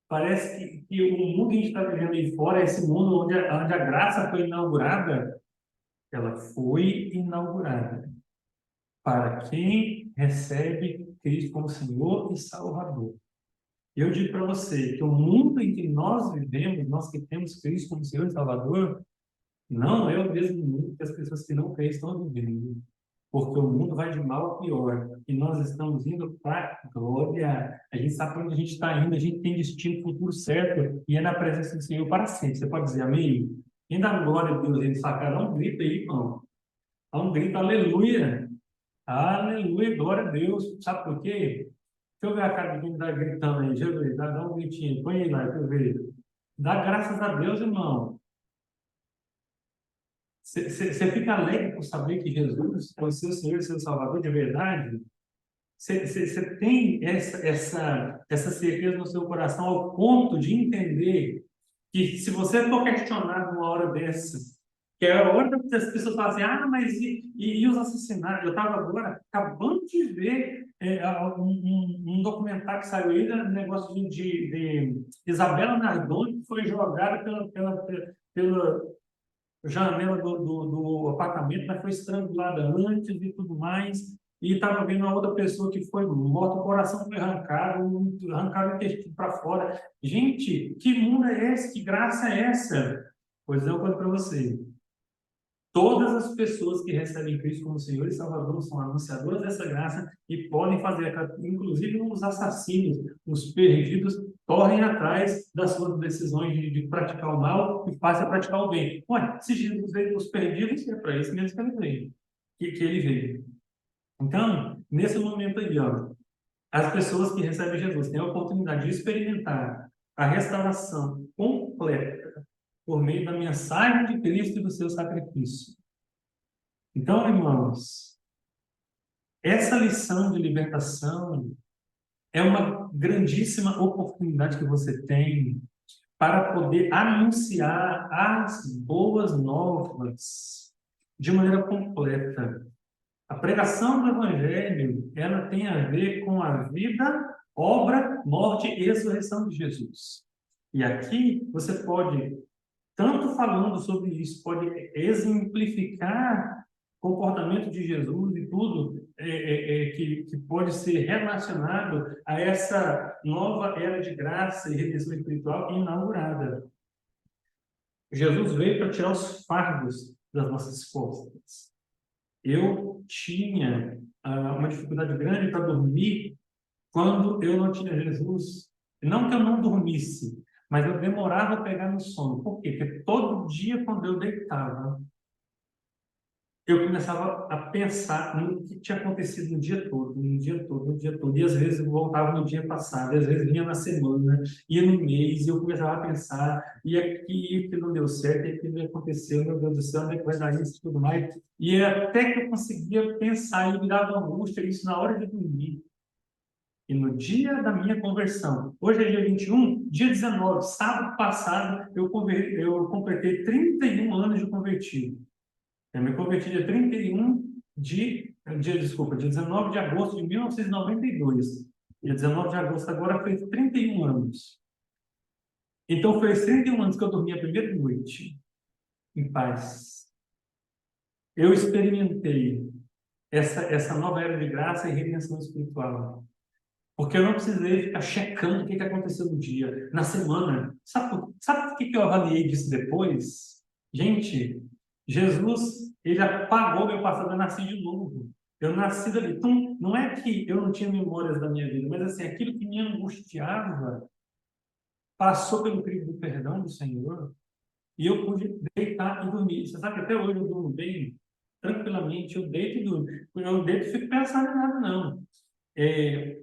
Parece que o mundo que a gente está vivendo aí fora é esse mundo onde a graça foi inaugurada. Ela foi inaugurada para quem recebe Cristo como Senhor e Salvador. Eu digo para você que o mundo em que nós vivemos, nós que temos Cristo como Senhor e Salvador, não é o mesmo mundo que as pessoas que não creem estão vivendo. Porque o mundo vai de mal a pior. E nós estamos indo para a glória. A gente sabe para onde a gente está indo, a gente tem destino futuro certo, e é na presença do Senhor para sempre. Você pode dizer amém? Quem dá glória a Deus aí, sacar, dá um grito aí, irmão. Dá um grito, aleluia. Aleluia, glória a Deus. Sabe por quê? Deixa eu ver a cara de quem está gritando aí. Deixa eu ver, dá um gritinho. Põe aí lá, deixa eu ver. Dá graças a Deus, irmão. Você fica alegre por saber que Jesus é o seu Senhor e seu Salvador de verdade? Você tem essa certeza no seu coração ao ponto de entender que se você for questionado numa hora dessa, que é a hora das pessoas falam assim, ah, mas e os assassinatos? Eu estava agora acabando de ver um documentário que saiu aí, um negócio de Isabela Nardoni, que foi jogada pela janela do apartamento, mas foi estrangulada antes e tudo mais. E estava vendo uma outra pessoa que foi morta, o coração foi arrancado, arrancaram o intestino para fora. Gente, que mundo é esse? Que graça é essa? Pois é, uma coisa para você. Todas as pessoas que recebem Cristo como Senhor e Salvador são anunciadoras dessa graça e podem fazer, inclusive os assassinos, os perdidos, correm atrás das suas decisões de praticar o mal e passam a praticar o bem. Olha, se Jesus veio para os perdidos, é para isso mesmo que ele veio. Que ele veio. Então, nesse momento aí, ó, as pessoas que recebem Jesus têm a oportunidade de experimentar a restauração completa por meio da mensagem de Cristo e do seu sacrifício. Então, irmãos, essa lição de libertação é uma grandíssima oportunidade que você tem para poder anunciar as boas novas de maneira completa. A pregação do Evangelho, ela tem a ver com a vida, obra, morte e ressurreição de Jesus. E aqui você pode, tanto falando sobre isso, pode exemplificar o comportamento de Jesus e tudo que pode ser relacionado a essa nova era de graça e redenção espiritual inaugurada. Jesus veio para tirar os fardos das nossas costas. Eu tinha uma dificuldade grande para dormir quando eu não tinha Jesus. Não que eu não dormisse, mas eu demorava a pegar no sono. Por quê? Porque todo dia, quando eu deitava, eu começava a pensar no que tinha acontecido no dia todo, no dia todo, no dia todo. E às vezes eu voltava no dia passado, e às vezes vinha na semana, ia no mês, e eu começava a pensar, e aquilo não deu certo, e aquilo aconteceu, meu Deus do céu, onde é que vai dar isso e tudo mais. E até que eu conseguia pensar, e me dava angústia, isso na hora de dormir. E no dia da minha conversão, hoje é dia 21, dia 19, sábado passado, eu completei 31 anos de convertido. Eu me converti dia 31 dia 19 de agosto de 1992. Dia 19 de agosto agora fez 31 anos. Então, fez 31 anos que eu dormi a primeira noite, em paz. Eu experimentei essa nova era de graça e redenção espiritual. Porque eu não precisei ficar checando o que aconteceu no dia, na semana. Sabe o que eu avaliei disso depois? Gente, Jesus, ele apagou meu passado, eu nasci de novo. Eu nasci dali. Então, não é que eu não tinha memórias da minha vida, mas assim, aquilo que me angustiava passou pelo crivo do perdão do Senhor e eu pude deitar e dormir. Você sabe que até hoje eu durmo bem, tranquilamente, eu deito e durmo. Eu deito e fico pensando em nada, não. É,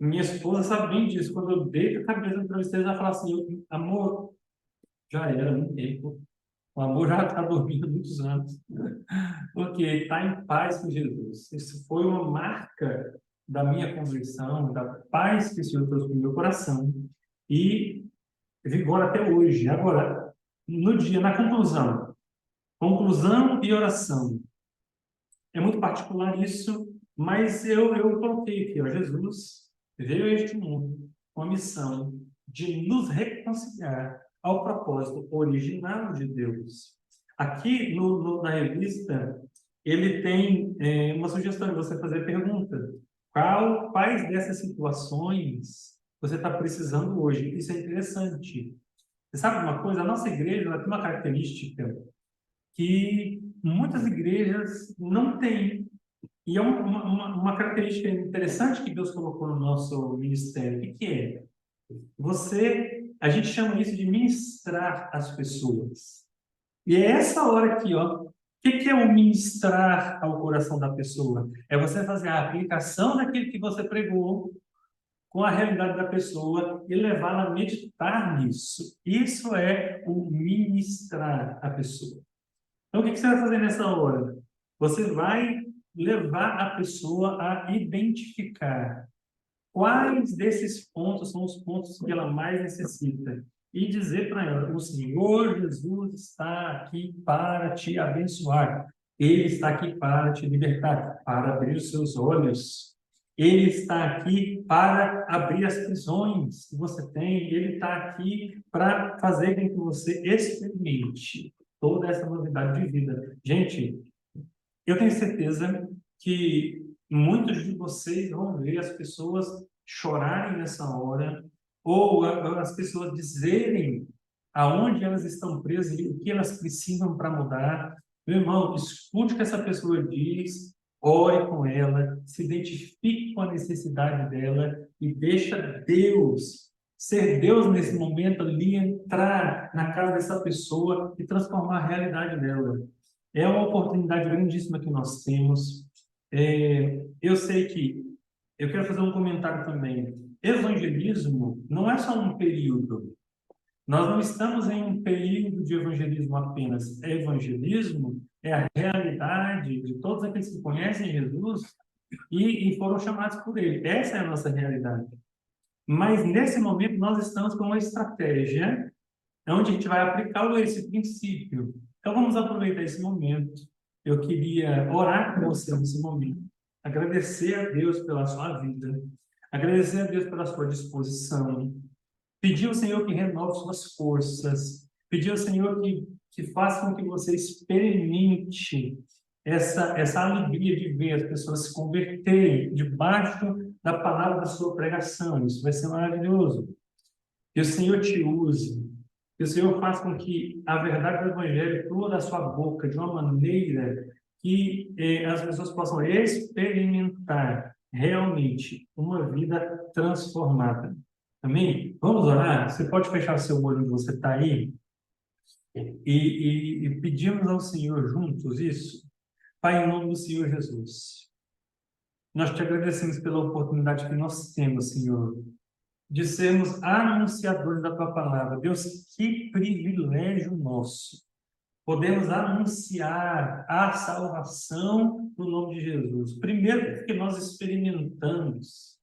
minha esposa sabe bem disso. Quando eu deito a cabeça no travesseiro, ela fala assim: amor, já era muito tempo. O amor já está dormindo há muitos anos. Porque está em paz com Jesus. Isso foi uma marca da minha conversão, da paz que o Senhor trouxe para o meu coração. E vigora até hoje. Agora, no dia, na conclusão e oração. É muito particular isso, mas eu coloquei aqui, ó, Jesus veio a este mundo com a missão de nos reconciliar ao propósito original de Deus. Aqui na revista, ele tem uma sugestão de você fazer pergunta. Quais dessas situações você está precisando hoje? Isso é interessante. Você sabe uma coisa? A nossa igreja ela tem uma característica que muitas igrejas não têm. E é uma característica interessante que Deus colocou no nosso ministério. O que é? A gente chama isso de ministrar as pessoas. E é essa hora aqui, ó. O que é o ministrar ao coração da pessoa? É você fazer a aplicação daquilo que você pregou com a realidade da pessoa e levá-la a meditar nisso. Isso é o ministrar a pessoa. Então, o que você vai fazer nessa hora? Você vai levar a pessoa a identificar quais desses pontos são os pontos que ela mais necessita e dizer para ela: o Senhor Jesus está aqui para te abençoar. Ele está aqui para te libertar, para abrir os seus olhos. Ele está aqui para abrir as prisões que você tem. Ele está aqui para fazer com que você experimente toda essa novidade de vida. Gente, eu tenho certeza que muitos de vocês vão ver as pessoas chorarem nessa hora, ou as pessoas dizerem aonde elas estão presas e o que elas precisam para mudar. Meu irmão, escute o que essa pessoa diz, ore com ela, se identifique com a necessidade dela e deixa Deus ser Deus nesse momento ali, entrar na casa dessa pessoa e transformar a realidade dela. É uma oportunidade grandíssima que nós temos. Eu sei que eu quero fazer um comentário também. Evangelismo não é só um período. Nós não estamos em um período de evangelismo apenas. Evangelismo é a realidade de todos aqueles que conhecem Jesus e foram chamados por Ele. Essa é a nossa realidade. Mas nesse momento nós estamos com uma estratégia onde a gente vai aplicar esse princípio. Então vamos aproveitar esse momento. Eu queria orar com você nesse momento, agradecer a Deus pela sua vida, agradecer a Deus pela sua disposição, pedir ao Senhor que renove suas forças, pedir ao Senhor que faça com que você experimente essa alegria de ver as pessoas se converterem debaixo da palavra da sua pregação. Isso vai ser maravilhoso. Que o Senhor te use, que o Senhor faça com que a verdade do Evangelho flua da sua boca de uma maneira que as pessoas possam experimentar realmente uma vida transformada. Amém? Vamos orar? Você pode fechar seu olho onde você está aí e pedimos ao Senhor juntos isso? Pai, em nome do Senhor Jesus, nós te agradecemos pela oportunidade que nós temos, Senhor, de sermos anunciadores da tua palavra. Deus, que privilégio nosso. Podemos anunciar a salvação no nome de Jesus. Primeiro, porque nós experimentamos,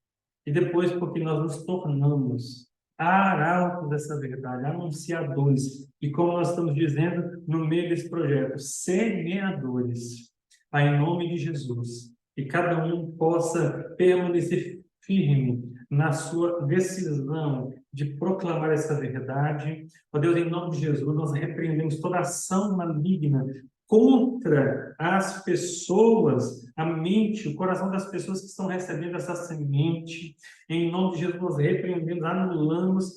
e depois, porque nós nos tornamos arautos dessa verdade, anunciadores. E como nós estamos dizendo no meio desse projeto, semeadores. Pai, em nome de Jesus, que cada um possa permanecer firme na sua decisão de proclamar essa verdade. Ó Deus, em nome de Jesus, nós repreendemos toda ação maligna contra as pessoas, a mente, o coração das pessoas que estão recebendo essa semente. Em nome de Jesus, nós repreendemos, anulamos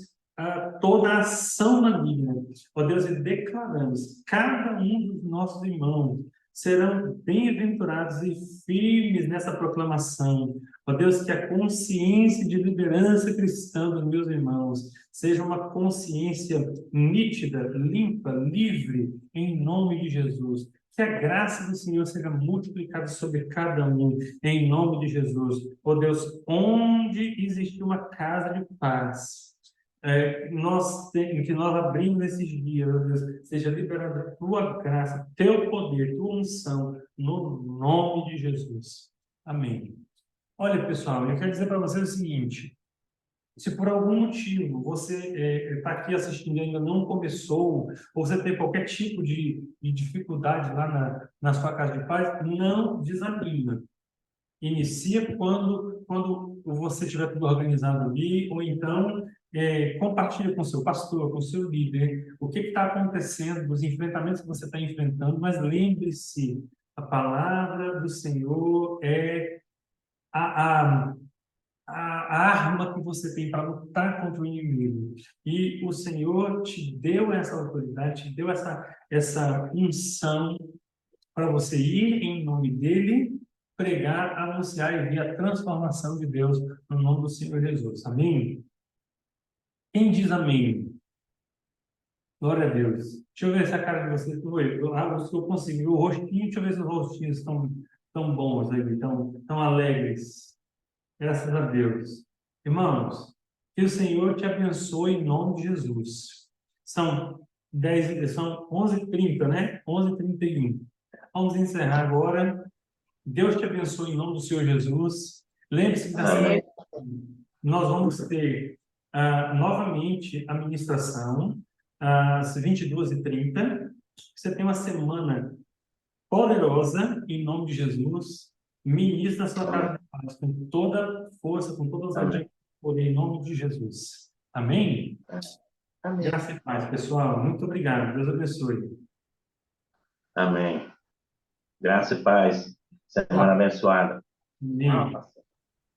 toda a ação maligna. Ó Deus, e declaramos, cada um dos nossos irmãos serão bem-aventurados e firmes nessa proclamação. Ó Deus, que a consciência de liderança cristã dos meus irmãos seja uma consciência nítida, limpa, livre, em nome de Jesus. Que a graça do Senhor seja multiplicada sobre cada um, em nome de Jesus. Ó Deus, onde existe uma casa de paz, que nós abrimos esses dias, ó Deus, seja liberada a tua graça, teu poder, tua unção, no nome de Jesus. Amém. Olha, pessoal, eu quero dizer para vocês o seguinte: se por algum motivo você está aqui assistindo e ainda não começou, ou você tem qualquer tipo de dificuldade lá na sua casa de paz, não desanima. Inicia quando você tiver tudo organizado ali, ou então compartilha com o seu pastor, com o seu líder, o que está acontecendo, os enfrentamentos que você está enfrentando, mas lembre-se, a palavra do Senhor é a, a, a arma que você tem para lutar contra o inimigo. E o Senhor te deu essa autoridade, te deu essa unção para você ir em nome dele, pregar, anunciar e ver a transformação de Deus no nome do Senhor Jesus. Amém? Quem diz amém? Glória a Deus. Deixa eu ver essa cara de vocês. Eu consegui. O rostinho, deixa eu ver se os rostinhos estão tão bons aí, tão alegres. Graças a Deus. Irmãos, que o Senhor te abençoe em nome de Jesus. São 11h30, né? 11h31. Vamos encerrar agora. Deus te abençoe em nome do Senhor Jesus. Lembre-se que nós vamos ter novamente a ministração às 22h30. Você tem uma semana poderosa em nome de Jesus. Ministra a sua casa de paz com toda força, com todas as poder em nome de Jesus. Amém? Amém. Graça e paz, pessoal. Muito obrigado. Deus abençoe. Amém. Graça e paz. Semana abençoada. Amém.